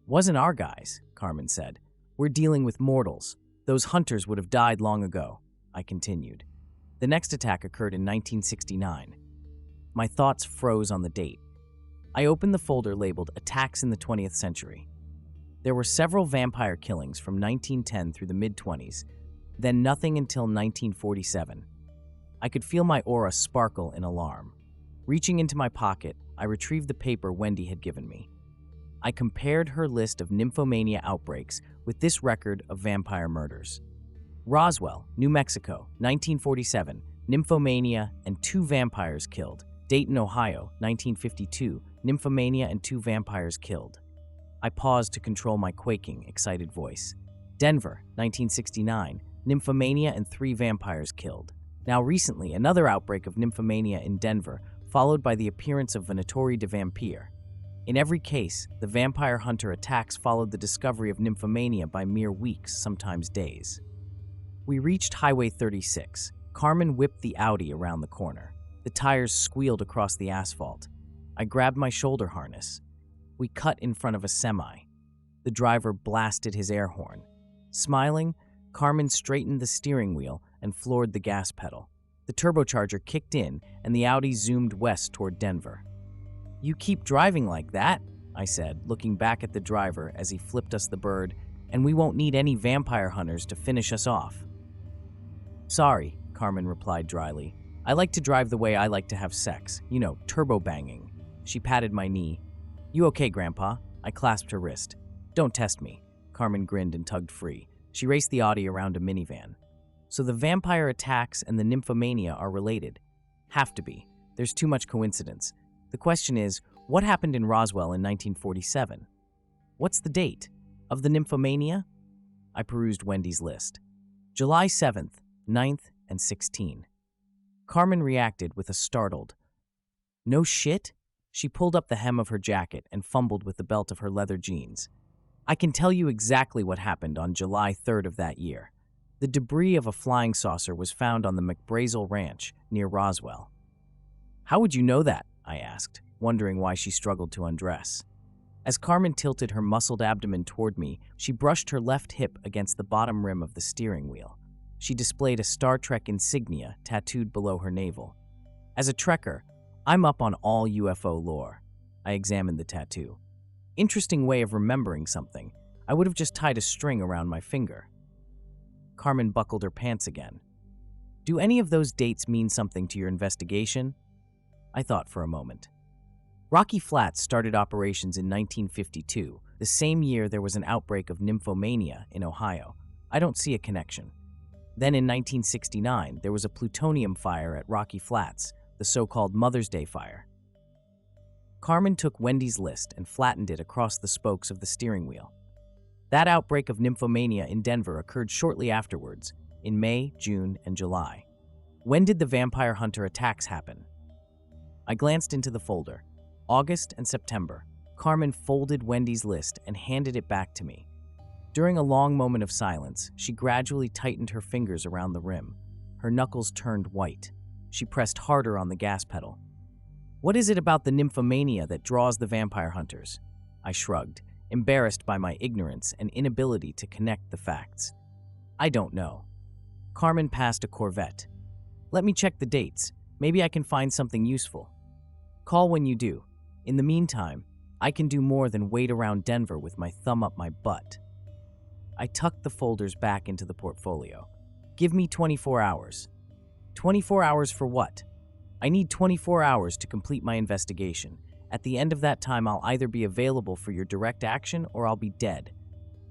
"Wasn't our guys," Carmen said. "We're dealing with mortals. Those hunters would have died long ago," I continued. The next attack occurred in 1969. My thoughts froze on the date. I opened the folder labeled Attacks in the 20th Century. There were several vampire killings from 1910 through the mid-20s, then nothing until 1947. I could feel my aura sparkle in alarm. Reaching into my pocket, I retrieved the paper Wendy had given me. I compared her list of nymphomania outbreaks with this record of vampire murders. Roswell, New Mexico, 1947, nymphomania and 2 vampires killed. Dayton, Ohio, 1952, nymphomania and 2 vampires killed. I paused to control my quaking, excited voice. Denver, 1969, nymphomania and 3 vampires killed. Now recently, another outbreak of nymphomania in Denver, followed by the appearance of vânätori de vampir. In every case, the vampire hunter attacks followed the discovery of nymphomania by mere weeks, sometimes days. We reached Highway 36. Carmen whipped the Audi around the corner. The tires squealed across the asphalt. I grabbed my shoulder harness. We cut in front of a semi. The driver blasted his air horn. Smiling, Carmen straightened the steering wheel and floored the gas pedal. The turbocharger kicked in, and the Audi zoomed west toward Denver. "You keep driving like that," I said, looking back at the driver as he flipped us the bird, "and we won't need any vampire hunters to finish us off." "Sorry," Carmen replied dryly. "I like to drive the way I like to have sex. You know, turbo banging." She patted my knee. "You okay, Grandpa?" I clasped her wrist. "Don't test me." Carmen grinned and tugged free. She raced the Audi around a minivan. "So the vampire attacks and the nymphomania are related?" "Have to be. There's too much coincidence. The question is, what happened in Roswell in 1947? What's the date? Of the nymphomania?" I perused Wendy's list. July 7th, 9th, and 16. Carmen reacted with a startled, "No shit?" She pulled up the hem of her jacket and fumbled with the belt of her leather jeans. "I can tell you exactly what happened on July 3rd of that year. The debris of a flying saucer was found on the McBrazel Ranch near Roswell." "How would you know that?" I asked, wondering why she struggled to undress. As Carmen tilted her muscled abdomen toward me, she brushed her left hip against the bottom rim of the steering wheel. She displayed a Star Trek insignia tattooed below her navel. As a Trekker, I'm up on all UFO lore. I examined the tattoo. Interesting way of remembering something. I would have just tied a string around my finger. Carmen buckled her pants again. "Do any of those dates mean something to your investigation?" I thought for a moment. Rocky Flats started operations in 1952, the same year there was an outbreak of nymphomania in Ohio. I don't see a connection. Then in 1969, there was a plutonium fire at Rocky Flats, the so-called Mother's Day fire. Carmen took Wendy's list and flattened it across the spokes of the steering wheel. That outbreak of nymphomania in Denver occurred shortly afterwards, in May, June, and July. When did the vampire hunter attacks happen? I glanced into the folder. August and September. Carmen folded Wendy's list and handed it back to me. During a long moment of silence, she gradually tightened her fingers around the rim. Her knuckles turned white. She pressed harder on the gas pedal. What is it about the nymphomania that draws the vampire hunters? I shrugged, embarrassed by my ignorance and inability to connect the facts. I don't know. Carmen passed a Corvette. Let me check the dates. Maybe I can find something useful. Call when you do. In the meantime, I can do more than wait around Denver with my thumb up my butt. I tucked the folders back into the portfolio. Give me 24 hours. 24 hours for what? I need 24 hours to complete my investigation. At the end of that time, I'll either be available for your direct action or I'll be dead.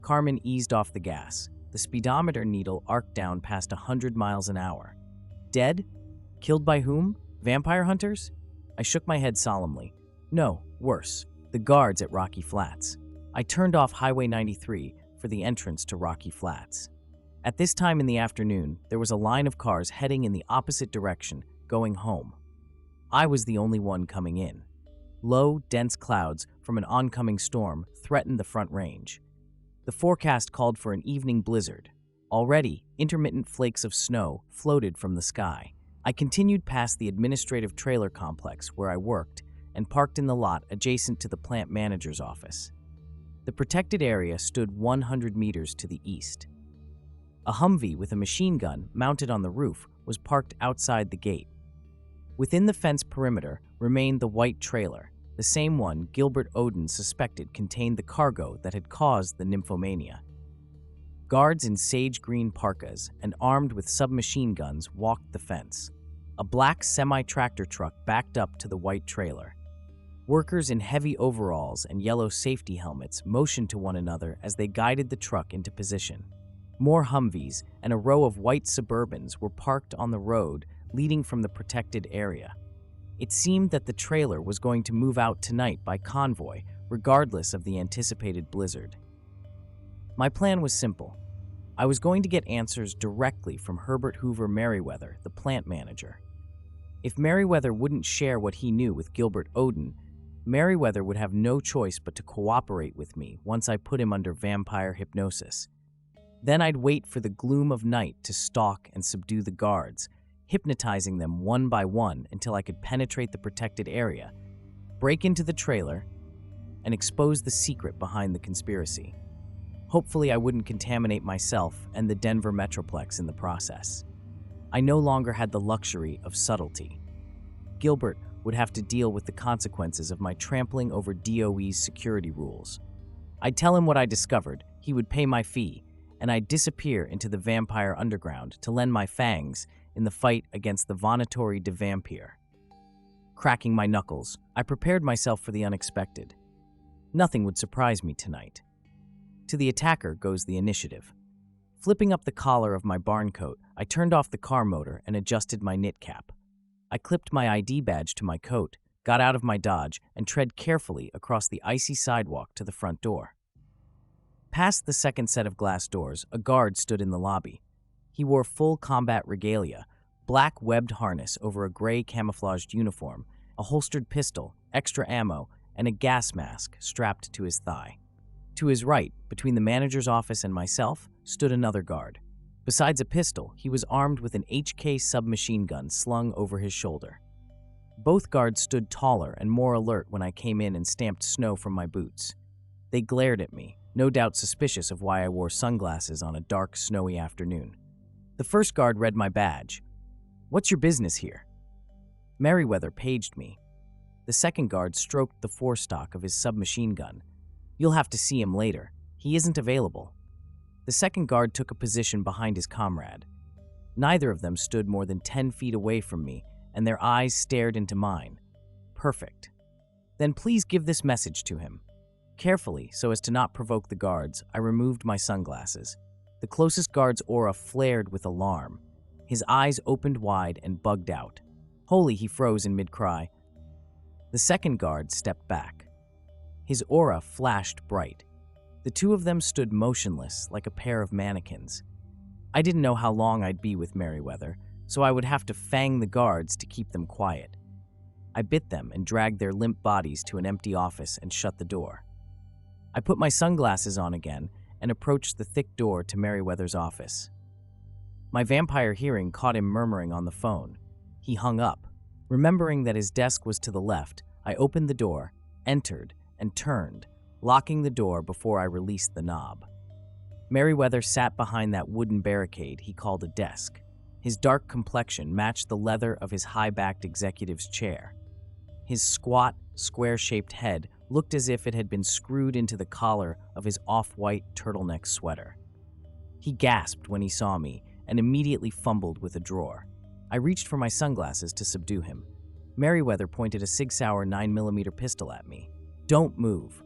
Carmen eased off the gas. The speedometer needle arced down past 100 miles an hour. Dead? Killed by whom? Vampire hunters? I shook my head solemnly. No, worse. The guards at Rocky Flats. I turned off Highway 93 for the entrance to Rocky Flats. At this time in the afternoon, there was a line of cars heading in the opposite direction, going home. I was the only one coming in. Low, dense clouds from an oncoming storm threatened the Front Range. The forecast called for an evening blizzard. Already, intermittent flakes of snow floated from the sky. I continued past the administrative trailer complex where I worked and parked in the lot adjacent to the plant manager's office. The protected area stood 100 meters to the east. A Humvee with a machine gun mounted on the roof was parked outside the gate. Within the fence perimeter remained the white trailer, the same one Gilbert Odin suspected contained the cargo that had caused the nymphomania. Guards in sage green parkas and armed with submachine guns walked the fence. A black semi-tractor truck backed up to the white trailer. Workers in heavy overalls and yellow safety helmets motioned to one another as they guided the truck into position. More Humvees and a row of white Suburbans were parked on the road leading from the protected area. It seemed that the trailer was going to move out tonight by convoy, regardless of the anticipated blizzard. My plan was simple. I was going to get answers directly from Herbert Hoover Merriweather, the plant manager. If Merriweather wouldn't share what he knew with Gilbert Odin, Merriweather would have no choice but to cooperate with me once I put him under vampire hypnosis. Then I'd wait for the gloom of night to stalk and subdue the guards, hypnotizing them one by one until I could penetrate the protected area, break into the trailer, and expose the secret behind the conspiracy. Hopefully, I wouldn't contaminate myself and the Denver Metroplex in the process. I no longer had the luxury of subtlety. Gilbert would have to deal with the consequences of my trampling over DOE's security rules. I'd tell him what I discovered, he would pay my fee, and I'd disappear into the vampire underground to lend my fangs in the fight against the vânätori de vampir. Cracking my knuckles, I prepared myself for the unexpected. Nothing would surprise me tonight. To the attacker goes the initiative. Flipping up the collar of my barn coat, I turned off the car motor and adjusted my knit cap. I clipped my ID badge to my coat, got out of my Dodge, and tread carefully across the icy sidewalk to the front door. Past the second set of glass doors, a guard stood in the lobby. He wore full combat regalia, black webbed harness over a gray camouflaged uniform, a holstered pistol, extra ammo, and a gas mask strapped to his thigh. To his right, between the manager's office and myself, stood another guard. Besides a pistol, he was armed with an HK submachine gun slung over his shoulder. Both guards stood taller and more alert when I came in and stamped snow from my boots. They glared at me, no doubt suspicious of why I wore sunglasses on a dark, snowy afternoon. The first guard read my badge. "What's your business here?" Merriweather paged me. The second guard stroked the forestock of his submachine gun. "You'll have to see him later. He isn't available." The second guard took a position behind his comrade. Neither of them stood more than 10 feet away from me, and their eyes stared into mine. Perfect. "Then please give this message to him." Carefully, so as to not provoke the guards, I removed my sunglasses. The closest guard's aura flared with alarm. His eyes opened wide and bugged out. "Holy," he froze in mid-cry. The second guard stepped back. His aura flashed bright. The two of them stood motionless like a pair of mannequins. I didn't know how long I'd be with Merriweather, so I would have to fang the guards to keep them quiet. I bit them and dragged their limp bodies to an empty office and shut the door. I put my sunglasses on again and approached the thick door to Merriweather's office. My vampire hearing caught him murmuring on the phone. He hung up. Remembering that his desk was to the left, I opened the door, entered, and turned, locking the door before I released the knob. Merriweather sat behind that wooden barricade he called a desk. His dark complexion matched the leather of his high-backed executive's chair. His squat, square-shaped head looked as if it had been screwed into the collar of his off-white turtleneck sweater. He gasped when he saw me and immediately fumbled with a drawer. I reached for my sunglasses to subdue him. Merriweather pointed a Sig Sauer 9mm pistol at me. "Don't move."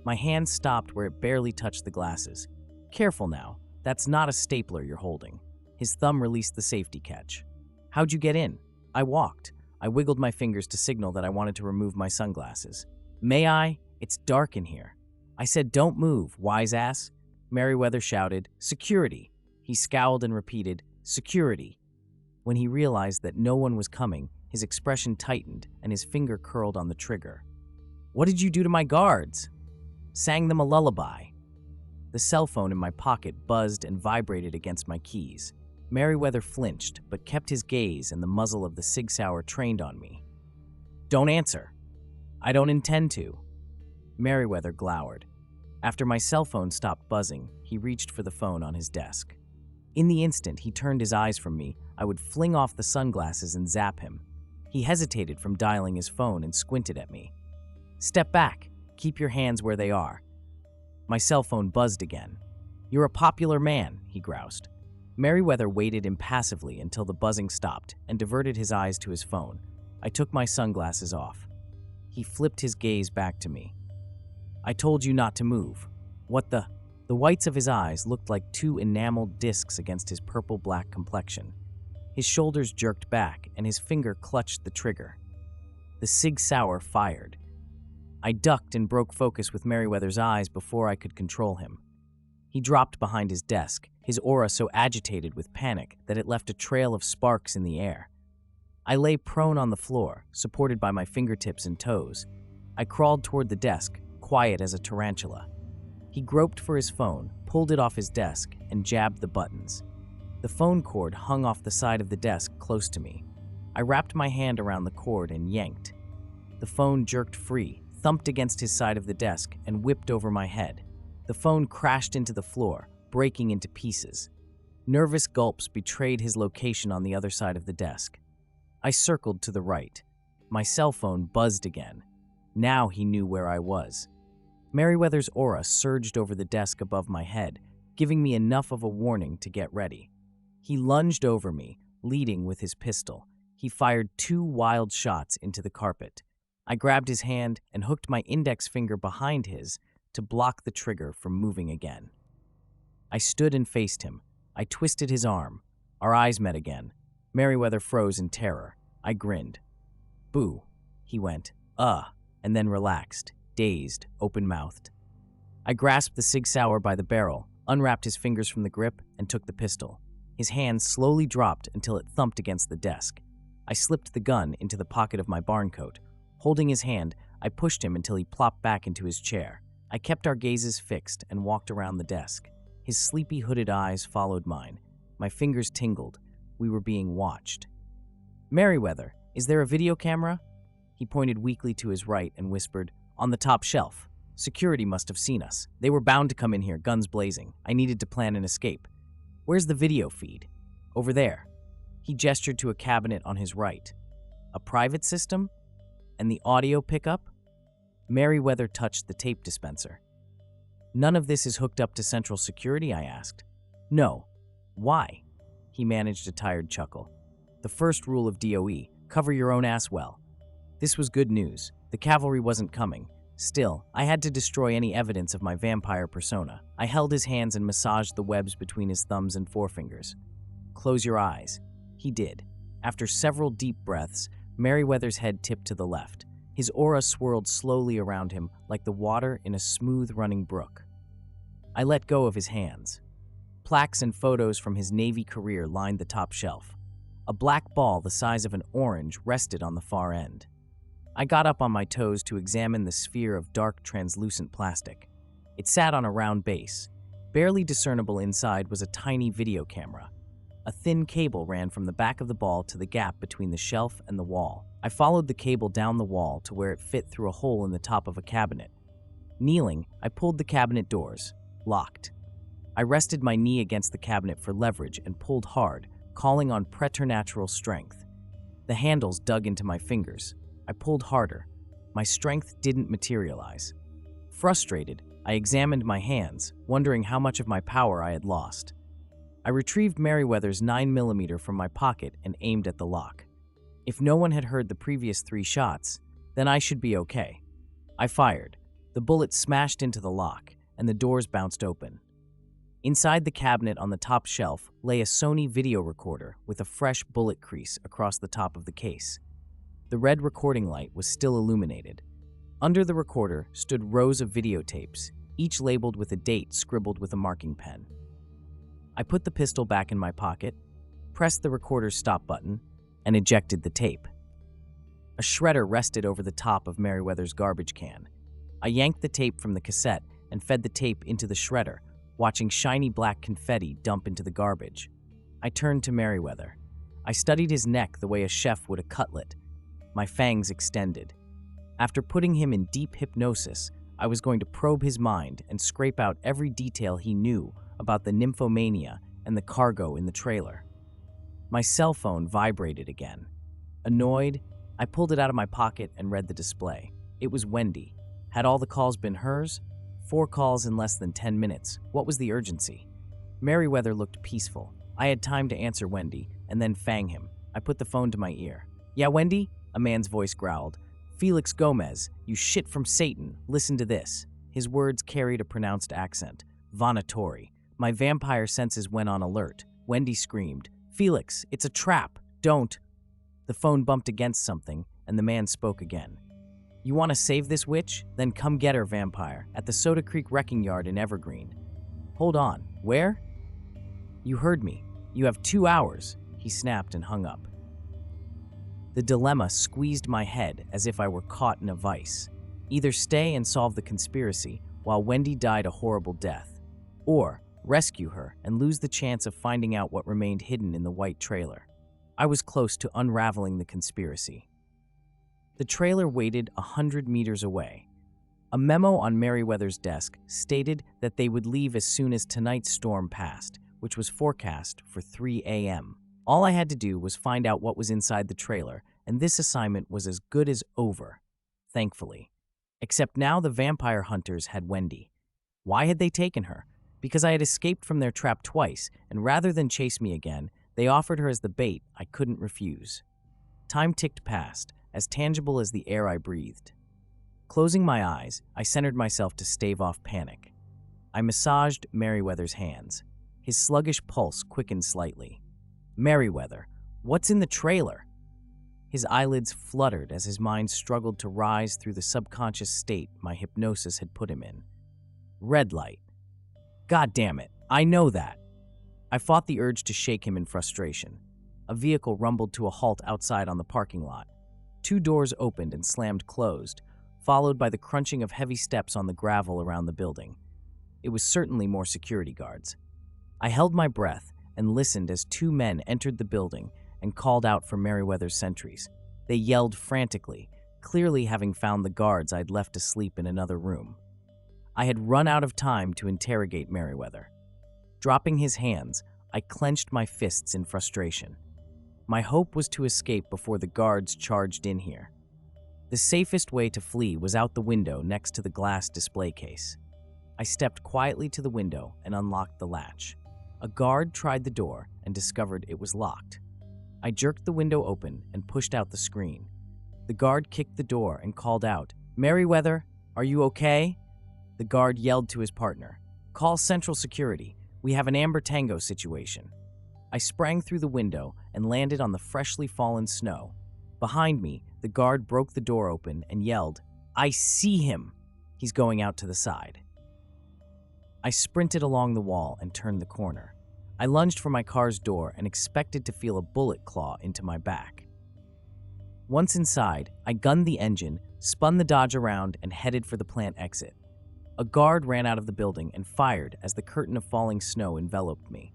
My hand stopped where it barely touched the glasses. "Careful now, that's not a stapler you're holding." His thumb released the safety catch. "How'd you get in?" I walked. I wiggled my fingers to signal that I wanted to remove my sunglasses. "May I? It's dark in here." I said, "Don't move, wise ass." Merriweather shouted, "Security." He scowled and repeated, "Security." When he realized that no one was coming, his expression tightened and his finger curled on the trigger. "What did you do to my guards?" "Sang them a lullaby." The cell phone in my pocket buzzed and vibrated against my keys. Merriweather flinched, but kept his gaze and the muzzle of the Sig Sauer trained on me. "Don't answer." "I don't intend to." Merriweather glowered. After my cell phone stopped buzzing, he reached for the phone on his desk. In the instant he turned his eyes from me, I would fling off the sunglasses and zap him. He hesitated from dialing his phone and squinted at me. "Step back. Keep your hands where they are." My cell phone buzzed again. "You're a popular man," he groused. Merriweather waited impassively until the buzzing stopped and diverted his eyes to his phone. I took my sunglasses off. He flipped his gaze back to me. "I told you not to move." "What the?" The whites of his eyes looked like two enameled discs against his purple-black complexion. His shoulders jerked back and his finger clutched the trigger. The Sig Sauer fired. I ducked and broke focus with Merriweather's eyes before I could control him. He dropped behind his desk, his aura so agitated with panic that it left a trail of sparks in the air. I lay prone on the floor, supported by my fingertips and toes. I crawled toward the desk, quiet as a tarantula. He groped for his phone, pulled it off his desk, and jabbed the buttons. The phone cord hung off the side of the desk close to me. I wrapped my hand around the cord and yanked. The phone jerked free, thumped against his side of the desk, and whipped over my head. The phone crashed into the floor, breaking into pieces. Nervous gulps betrayed his location on the other side of the desk. I circled to the right. My cell phone buzzed again. Now he knew where I was. Merriweather's aura surged over the desk above my head, giving me enough of a warning to get ready. He lunged over me, leading with his pistol. He fired 2 wild shots into the carpet. I grabbed his hand and hooked my index finger behind his to block the trigger from moving again. I stood and faced him. I twisted his arm. Our eyes met again. Merriweather froze in terror. I grinned. "Boo," he went, and then relaxed, dazed, open-mouthed. I grasped the Sig Sauer by the barrel, unwrapped his fingers from the grip, and took the pistol. His hand slowly dropped until it thumped against the desk. I slipped the gun into the pocket of my barn coat. Holding his hand, I pushed him until he plopped back into his chair. I kept our gazes fixed and walked around the desk. His sleepy, hooded eyes followed mine. My fingers tingled. We were being watched. "Merriweather, is there a video camera?" He pointed weakly to his right and whispered, "On the top shelf. Security must have seen us. They were bound to come in here, guns blazing. I needed to plan an escape." "Where's the video feed?" "Over there." He gestured to a cabinet on his right. "A private system? And the audio pickup?" Merriweather touched the tape dispenser. "None of this is hooked up to central security?" I asked. "No." "Why?" He managed a tired chuckle. "The first rule of DOE, cover your own ass well." This was good news. The cavalry wasn't coming. Still, I had to destroy any evidence of my vampire persona. I held his hands and massaged the webs between his thumbs and forefingers. "Close your eyes." He did. After several deep breaths, Merriweather's head tipped to the left. His aura swirled slowly around him like the water in a smooth-running brook. I let go of his hands. Plaques and photos from his Navy career lined the top shelf. A black ball the size of an orange rested on the far end. I got up on my toes to examine the sphere of dark, translucent plastic. It sat on a round base. Barely discernible inside was a tiny video camera. A thin cable ran from the back of the ball to the gap between the shelf and the wall. I followed the cable down the wall to where it fit through a hole in the top of a cabinet. Kneeling, I pulled the cabinet doors. Locked. I rested my knee against the cabinet for leverage and pulled hard, calling on preternatural strength. The handles dug into my fingers. I pulled harder. My strength didn't materialize. Frustrated, I examined my hands, wondering how much of my power I had lost. I retrieved Merriweather's 9mm from my pocket and aimed at the lock. If no one had heard the previous 3 shots, then I should be okay. I fired. The bullet smashed into the lock, and the doors bounced open. Inside the cabinet on the top shelf lay a Sony video recorder with a fresh bullet crease across the top of the case. The red recording light was still illuminated. Under the recorder stood rows of videotapes, each labeled with a date scribbled with a marking pen. I put the pistol back in my pocket, pressed the recorder's stop button, and ejected the tape. A shredder rested over the top of Merriweather's garbage can. I yanked the tape from the cassette and fed the tape into the shredder, watching shiny black confetti dump into the garbage. I turned to Merriweather. I studied his neck the way a chef would a cutlet. My fangs extended. After putting him in deep hypnosis, I was going to probe his mind and scrape out every detail he knew about the nymphomania and the cargo in the trailer. My cell phone vibrated again. Annoyed, I pulled it out of my pocket and read the display. It was Wendy. Had all the calls been hers? 4 calls in less than 10 minutes. What was the urgency? Merriweather looked peaceful. I had time to answer Wendy and then fang him. I put the phone to my ear. "Yeah, Wendy?" A man's voice growled. "Felix Gomez, you shit from Satan. Listen to this." His words carried a pronounced accent. "Vânätori." My vampire senses went on alert. Wendy screamed, "Felix, it's a trap. Don't." The phone bumped against something, and the man spoke again. "You want to save this witch? Then come get her, vampire, at the Soda Creek wrecking yard in Evergreen." "Hold on. Where?" "You heard me. You have 2 hours." He snapped and hung up. The dilemma squeezed my head as if I were caught in a vice. Either stay and solve the conspiracy while Wendy died a horrible death, or rescue her and lose the chance of finding out what remained hidden in the white trailer. I was close to unraveling the conspiracy. The trailer waited 100 meters away. A memo on Merriweather's desk stated that they would leave as soon as tonight's storm passed, which was forecast for 3 a.m. All I had to do was find out what was inside the trailer, and this assignment was as good as over, thankfully. Except now the vampire hunters had Wendy. Why had they taken her? Because I had escaped from their trap twice, and rather than chase me again, they offered her as the bait I couldn't refuse. Time ticked past, as tangible as the air I breathed. Closing my eyes, I centered myself to stave off panic. I massaged Merriweather's hands. His sluggish pulse quickened slightly. "Merriweather, what's in the trailer?" His eyelids fluttered as his mind struggled to rise through the subconscious state my hypnosis had put him in. "Red light." "God damn it, I know that." I fought the urge to shake him in frustration. A vehicle rumbled to a halt outside on the parking lot. 2 doors opened and slammed closed, followed by the crunching of heavy steps on the gravel around the building. It was certainly more security guards. I held my breath and listened as 2 men entered the building and called out for Merriweather's sentries. They yelled frantically, clearly having found the guards I'd left asleep in another room. I had run out of time to interrogate Merriweather. Dropping his hands, I clenched my fists in frustration. My hope was to escape before the guards charged in here. The safest way to flee was out the window next to the glass display case. I stepped quietly to the window and unlocked the latch. A guard tried the door and discovered it was locked. I jerked the window open and pushed out the screen. The guard kicked the door and called out, "Merriweather, are you okay?" The guard yelled to his partner, "Call Central Security. We have an Amber Tango situation." I sprang through the window and landed on the freshly fallen snow. Behind me, the guard broke the door open and yelled, "I see him! He's going out to the side." I sprinted along the wall and turned the corner. I lunged for my car's door and expected to feel a bullet claw into my back. Once inside, I gunned the engine, spun the Dodge around, and headed for the plant exit. A guard ran out of the building and fired as the curtain of falling snow enveloped me.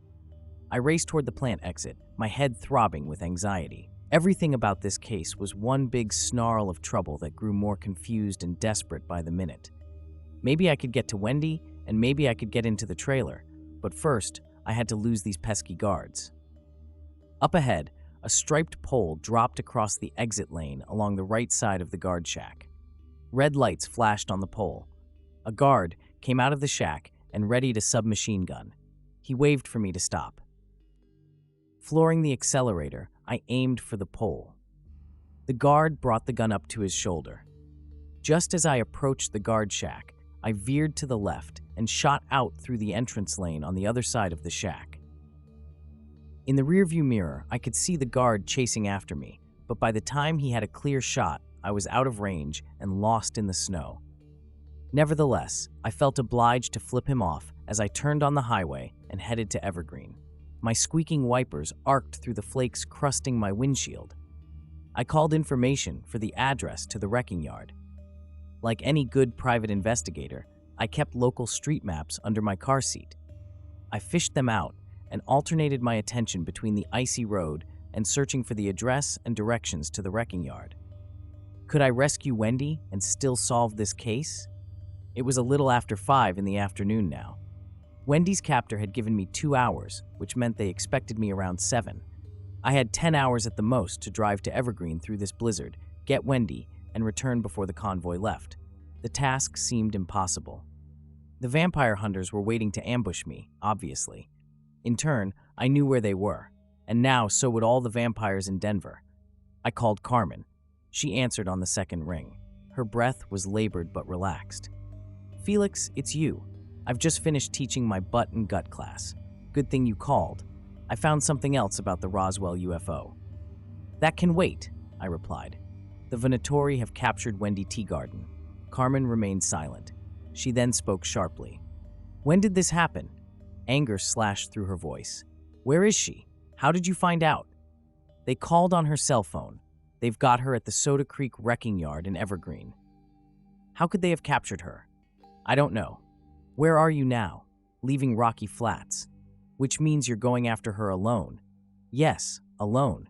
I raced toward the plant exit, my head throbbing with anxiety. Everything about this case was one big snarl of trouble that grew more confused and desperate by the minute. Maybe I could get to Wendy, and maybe I could get into the trailer, but first, I had to lose these pesky guards. Up ahead, a striped pole dropped across the exit lane along the right side of the guard shack. Red lights flashed on the pole. A guard came out of the shack and readied a submachine gun. He waved for me to stop. Flooring the accelerator, I aimed for the pole. The guard brought the gun up to his shoulder. Just as I approached the guard shack, I veered to the left and shot out through the entrance lane on the other side of the shack. In the rearview mirror, I could see the guard chasing after me, but by the time he had a clear shot, I was out of range and lost in the snow. Nevertheless, I felt obliged to flip him off as I turned on the highway and headed to Evergreen. My squeaking wipers arced through the flakes crusting my windshield. I called information for the address to the wrecking yard. Like any good private investigator, I kept local street maps under my car seat. I fished them out and alternated my attention between the icy road and searching for the address and directions to the wrecking yard. Could I rescue Wendy and still solve this case? It was a little after 5 in the afternoon now. Wendy's captor had given me 2 hours, which meant they expected me around 7. I had 10 hours at the most to drive to Evergreen through this blizzard, get Wendy, and return before the convoy left. The task seemed impossible. The vampire hunters were waiting to ambush me, obviously. In turn, I knew where they were, and now so would all the vampires in Denver. I called Carmen. She answered on the second ring. Her breath was labored but relaxed. "Felix, it's you. I've just finished teaching my butt and gut class. Good thing you called. I found something else about the Roswell UFO." "That can wait," I replied. "The vânätori have captured Wendy Teagarden." Carmen remained silent. She then spoke sharply. "When did this happen?" Anger slashed through her voice. "Where is she? How did you find out?" "They called on her cell phone. They've got her at the Soda Creek wrecking yard in Evergreen." "How could they have captured her?" "I don't know." "Where are you now?" "Leaving Rocky Flats." "Which means you're going after her alone." "Yes, alone."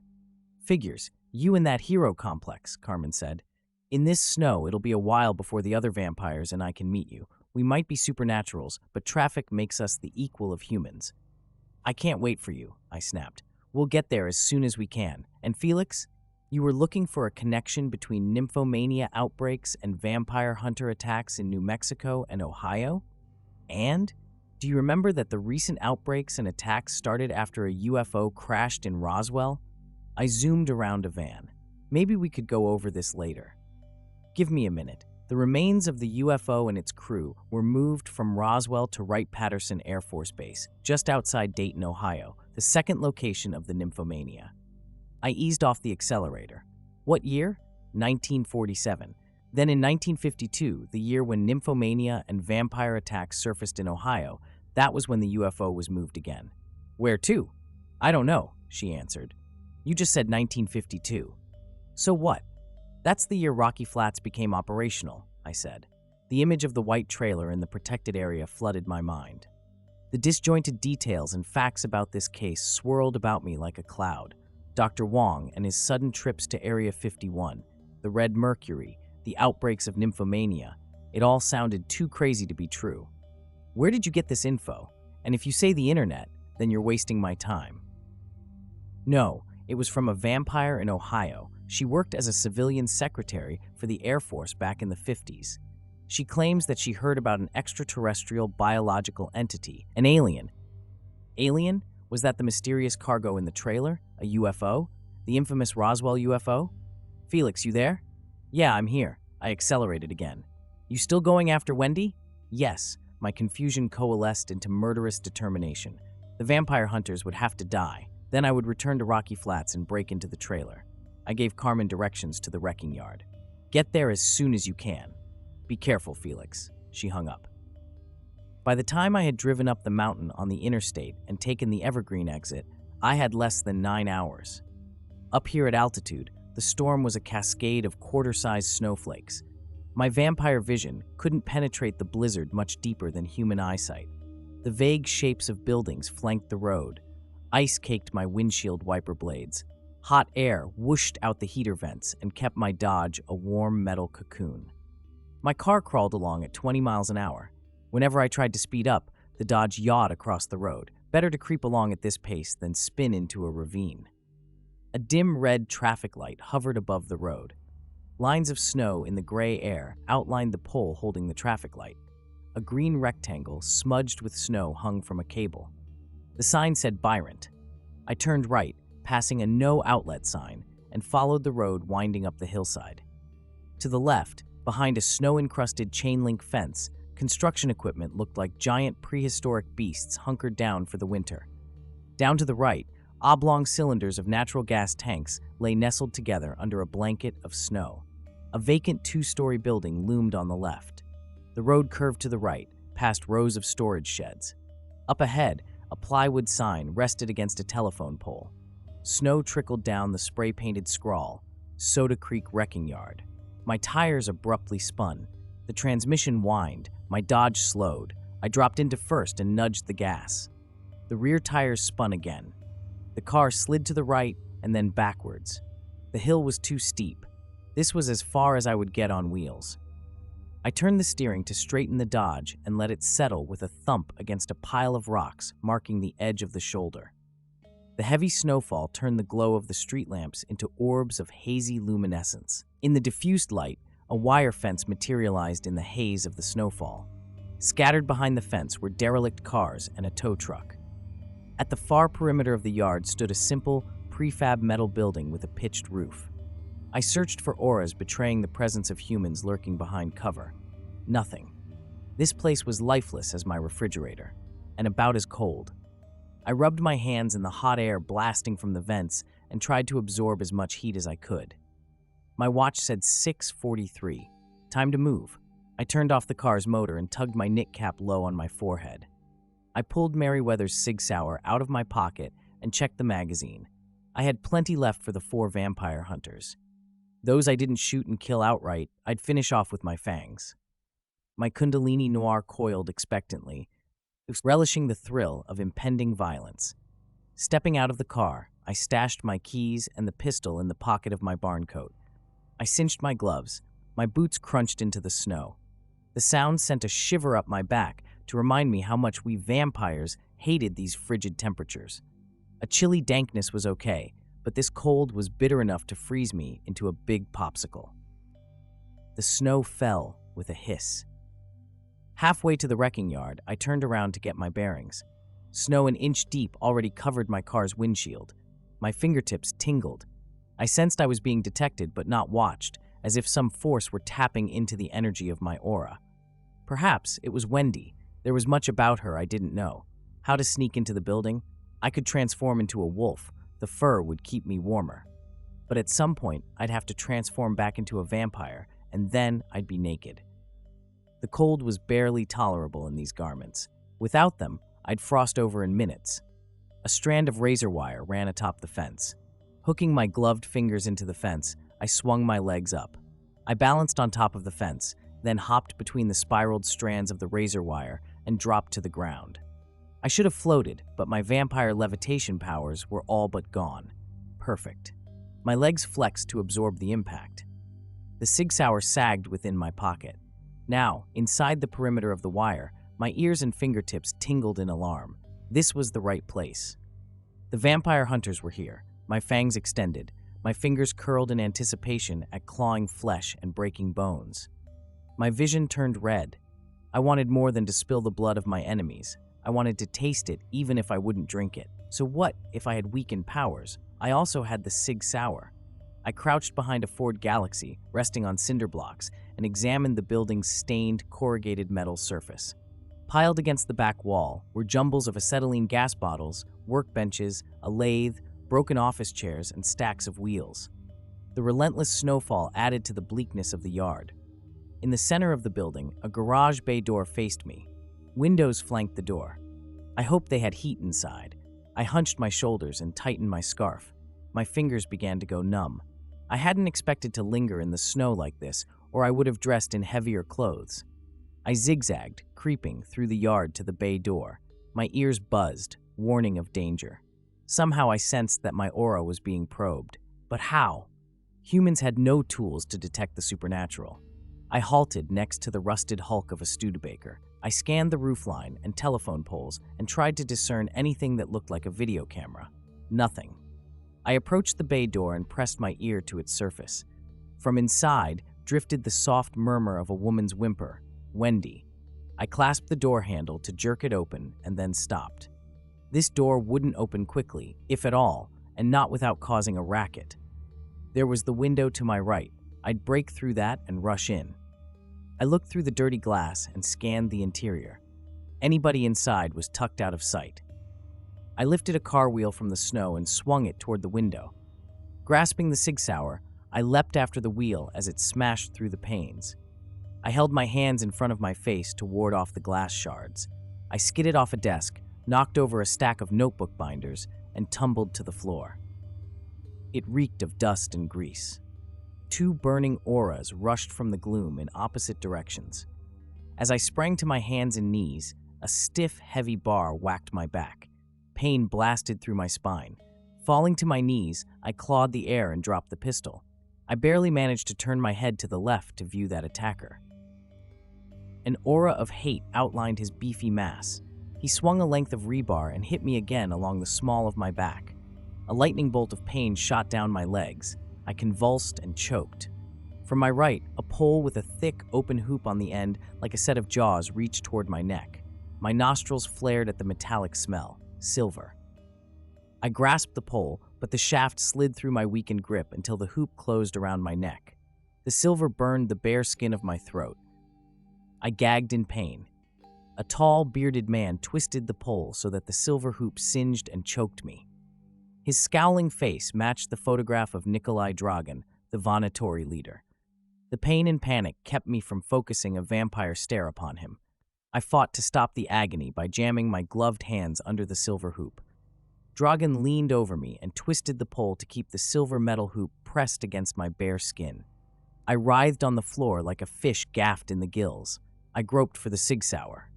"Figures. You and that hero complex," Carmen said. "In this snow, it'll be a while before the other vampires and I can meet you. We might be supernaturals, but traffic makes us the equal of humans." "I can't wait for you," I snapped. "We'll get there as soon as we can. And Felix, you were looking for a connection between nymphomania outbreaks and vampire hunter attacks in New Mexico and Ohio? And do you remember that the recent outbreaks and attacks started after a UFO crashed in Roswell? I zoomed around a van. Maybe we could go over this later. Give me a minute. The remains of the UFO and its crew were moved from Roswell to Wright-Patterson Air Force Base, just outside Dayton, Ohio, the second location of the nymphomania. I eased off the accelerator. What year? 1947. Then in 1952, the year when nymphomania and vampire attacks surfaced in Ohio, that was when the UFO was moved again. "Where to?" "I don't know," she answered. "You just said 1952. "So what?" "That's the year Rocky Flats became operational," I said. The image of the white trailer in the protected area flooded my mind. The disjointed details and facts about this case swirled about me like a cloud. Dr. Wong and his sudden trips to Area 51, the Red Mercury, the outbreaks of nymphomania. It all sounded too crazy to be true. "Where did you get this info? And if you say the internet, then you're wasting my time." "No, it was from a vampire in Ohio. She worked as a civilian secretary for the Air Force back in the 50s. She claims that she heard about an extraterrestrial biological entity, an alien." "Alien? Was that the mysterious cargo in the trailer? A UFO? The infamous Roswell UFO? "Felix, you there?" "Yeah, I'm here." I accelerated again. "You still going after Wendy?" "Yes." My confusion coalesced into murderous determination. The vampire hunters would have to die. Then I would return to Rocky Flats and break into the trailer. I gave Carmen directions to the wrecking yard. "Get there as soon as you can." "Be careful, Felix." She hung up. By the time I had driven up the mountain on the interstate and taken the Evergreen exit, I had less than 9 hours. Up here at altitude, the storm was a cascade of quarter-sized snowflakes. My vampire vision couldn't penetrate the blizzard much deeper than human eyesight. The vague shapes of buildings flanked the road. Ice caked my windshield wiper blades. Hot air whooshed out the heater vents and kept my Dodge a warm metal cocoon. My car crawled along at 20 miles an hour. Whenever I tried to speed up, the Dodge yawed across the road. Better to creep along at this pace than spin into a ravine. A dim red traffic light hovered above the road. Lines of snow in the gray air outlined the pole holding the traffic light. A green rectangle smudged with snow hung from a cable. The sign said Byron. I turned right, passing a no outlet sign, and followed the road winding up the hillside. To the left, behind a snow-encrusted chain-link fence, construction equipment looked like giant prehistoric beasts hunkered down for the winter. Down to the right, oblong cylinders of natural gas tanks lay nestled together under a blanket of snow. A vacant two-story building loomed on the left. The road curved to the right, past rows of storage sheds. Up ahead, a plywood sign rested against a telephone pole. Snow trickled down the spray-painted scrawl, Soda Creek Wrecking Yard. My tires abruptly spun. The transmission whined. My Dodge slowed. I dropped into first and nudged the gas. The rear tires spun again. The car slid to the right and then backwards. The hill was too steep. This was as far as I would get on wheels. I turned the steering to straighten the Dodge and let it settle with a thump against a pile of rocks marking the edge of the shoulder. The heavy snowfall turned the glow of the street lamps into orbs of hazy luminescence. In the diffused light, a wire fence materialized in the haze of the snowfall. Scattered behind the fence were derelict cars and a tow truck. At the far perimeter of the yard stood a simple, prefab metal building with a pitched roof. I searched for auras betraying the presence of humans lurking behind cover. Nothing. This place was lifeless as my refrigerator, and about as cold. I rubbed my hands in the hot air blasting from the vents and tried to absorb as much heat as I could. My watch said 6:43. Time to move. I turned off the car's motor and tugged my knit cap low on my forehead. I pulled Merryweather's Sig Sauer out of my pocket and checked the magazine. I had plenty left for the 4 vampire hunters. Those I didn't shoot and kill outright, I'd finish off with my fangs. My Kundalini Noir coiled expectantly, relishing the thrill of impending violence. Stepping out of the car, I stashed my keys and the pistol in the pocket of my barn coat. I cinched my gloves. My boots crunched into the snow. The sound sent a shiver up my back to remind me how much we vampires hated these frigid temperatures. A chilly dankness was okay, but this cold was bitter enough to freeze me into a big popsicle. The snow fell with a hiss. Halfway to the wrecking yard, I turned around to get my bearings. Snow an inch deep already covered my car's windshield. My fingertips tingled. I sensed I was being detected but not watched, as if some force were tapping into the energy of my aura. Perhaps it was Wendy. There was much about her I didn't know. How to sneak into the building? I could transform into a wolf. The fur would keep me warmer. But at some point, I'd have to transform back into a vampire, and then I'd be naked. The cold was barely tolerable in these garments. Without them, I'd frost over in minutes. A strand of razor wire ran atop the fence. Hooking my gloved fingers into the fence, I swung my legs up. I balanced on top of the fence, then hopped between the spiraled strands of the razor wire and dropped to the ground. I should have floated, but my vampire levitation powers were all but gone. Perfect. My legs flexed to absorb the impact. The Sig Sauer sagged within my pocket. Now, inside the perimeter of the wire, my ears and fingertips tingled in alarm. This was the right place. The vampire hunters were here, my fangs extended, my fingers curled in anticipation at clawing flesh and breaking bones. My vision turned red. I wanted more than to spill the blood of my enemies. I wanted to taste it even if I wouldn't drink it. So what if I had weakened powers? I also had the Sig Sauer. I crouched behind a Ford Galaxy, resting on cinder blocks, and examined the building's stained, corrugated metal surface. Piled against the back wall were jumbles of acetylene gas bottles, workbenches, a lathe, broken office chairs, and stacks of wheels. The relentless snowfall added to the bleakness of the yard. In the center of the building, a garage bay door faced me. Windows flanked the door. I hoped they had heat inside. I hunched my shoulders and tightened my scarf. My fingers began to go numb. I hadn't expected to linger in the snow like this, or I would have dressed in heavier clothes. I zigzagged, creeping through the yard to the bay door. My ears buzzed, warning of danger. Somehow I sensed that my aura was being probed. But how? Humans had no tools to detect the supernatural. I halted next to the rusted hulk of a Studebaker. I scanned the roofline and telephone poles and tried to discern anything that looked like a video camera. Nothing. I approached the bay door and pressed my ear to its surface. From inside drifted the soft murmur of a woman's whimper, Wendy. I clasped the door handle to jerk it open and then stopped. This door wouldn't open quickly, if at all, and not without causing a racket. There was the window to my right. I'd break through that and rush in. I looked through the dirty glass and scanned the interior. Anybody inside was tucked out of sight. I lifted a car wheel from the snow and swung it toward the window. Grasping the Sig Sauer, I leapt after the wheel as it smashed through the panes. I held my hands in front of my face to ward off the glass shards. I skidded off a desk, knocked over a stack of notebook binders, and tumbled to the floor. It reeked of dust and grease. 2 burning auras rushed from the gloom in opposite directions. As I sprang to my hands and knees, a stiff, heavy bar whacked my back. Pain blasted through my spine. Falling to my knees, I clawed the air and dropped the pistol. I barely managed to turn my head to the left to view that attacker. An aura of hate outlined his beefy mass. He swung a length of rebar and hit me again along the small of my back. A lightning bolt of pain shot down my legs. I convulsed and choked. From my right, a pole with a thick, open hoop on the end, like a set of jaws, reached toward my neck. My nostrils flared at the metallic smell, silver. I grasped the pole, but the shaft slid through my weakened grip until the hoop closed around my neck. The silver burned the bare skin of my throat. I gagged in pain. A tall, bearded man twisted the pole so that the silver hoop singed and choked me. His scowling face matched the photograph of Nikolai Dragan, the vânätori leader. The pain and panic kept me from focusing a vampire stare upon him. I fought to stop the agony by jamming my gloved hands under the silver hoop. Dragan leaned over me and twisted the pole to keep the silver metal hoop pressed against my bare skin. I writhed on the floor like a fish gaffed in the gills. I groped for the Sig Sauer.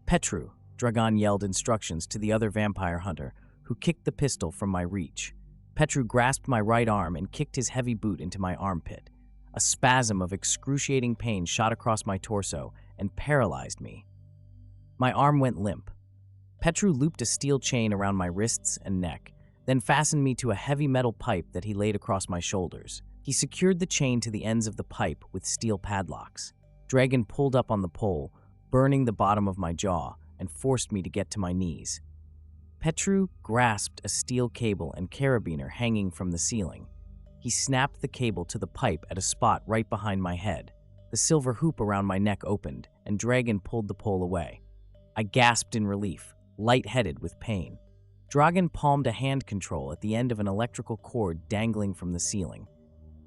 Petru, Dragan yelled instructions to the other vampire hunter, who kicked the pistol from my reach. Petru grasped my right arm and kicked his heavy boot into my armpit. A spasm of excruciating pain shot across my torso and paralyzed me. My arm went limp. Petru looped a steel chain around my wrists and neck, then fastened me to a heavy metal pipe that he laid across my shoulders. He secured the chain to the ends of the pipe with steel padlocks. Dragan pulled up on the pole, burning the bottom of my jaw, and forced me to get to my knees. Petru grasped a steel cable and carabiner hanging from the ceiling. He snapped the cable to the pipe at a spot right behind my head. The silver hoop around my neck opened, and Dragan pulled the pole away. I gasped in relief, lightheaded with pain. Dragan palmed a hand control at the end of an electrical cord dangling from the ceiling.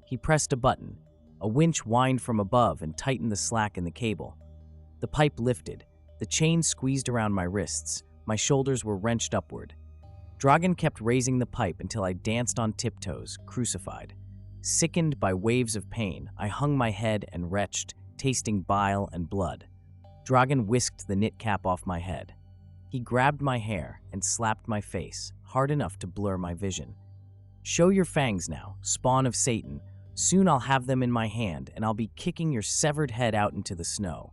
He pressed a button. A winch whined from above and tightened the slack in the cable. The pipe lifted. The chain squeezed around my wrists. My shoulders were wrenched upward. Dragan kept raising the pipe until I danced on tiptoes, crucified. Sickened by waves of pain, I hung my head and retched, tasting bile and blood. Dragan whisked the knit cap off my head. He grabbed my hair and slapped my face, hard enough to blur my vision. "Show your fangs now, spawn of Satan. Soon I'll have them in my hand, and I'll be kicking your severed head out into the snow."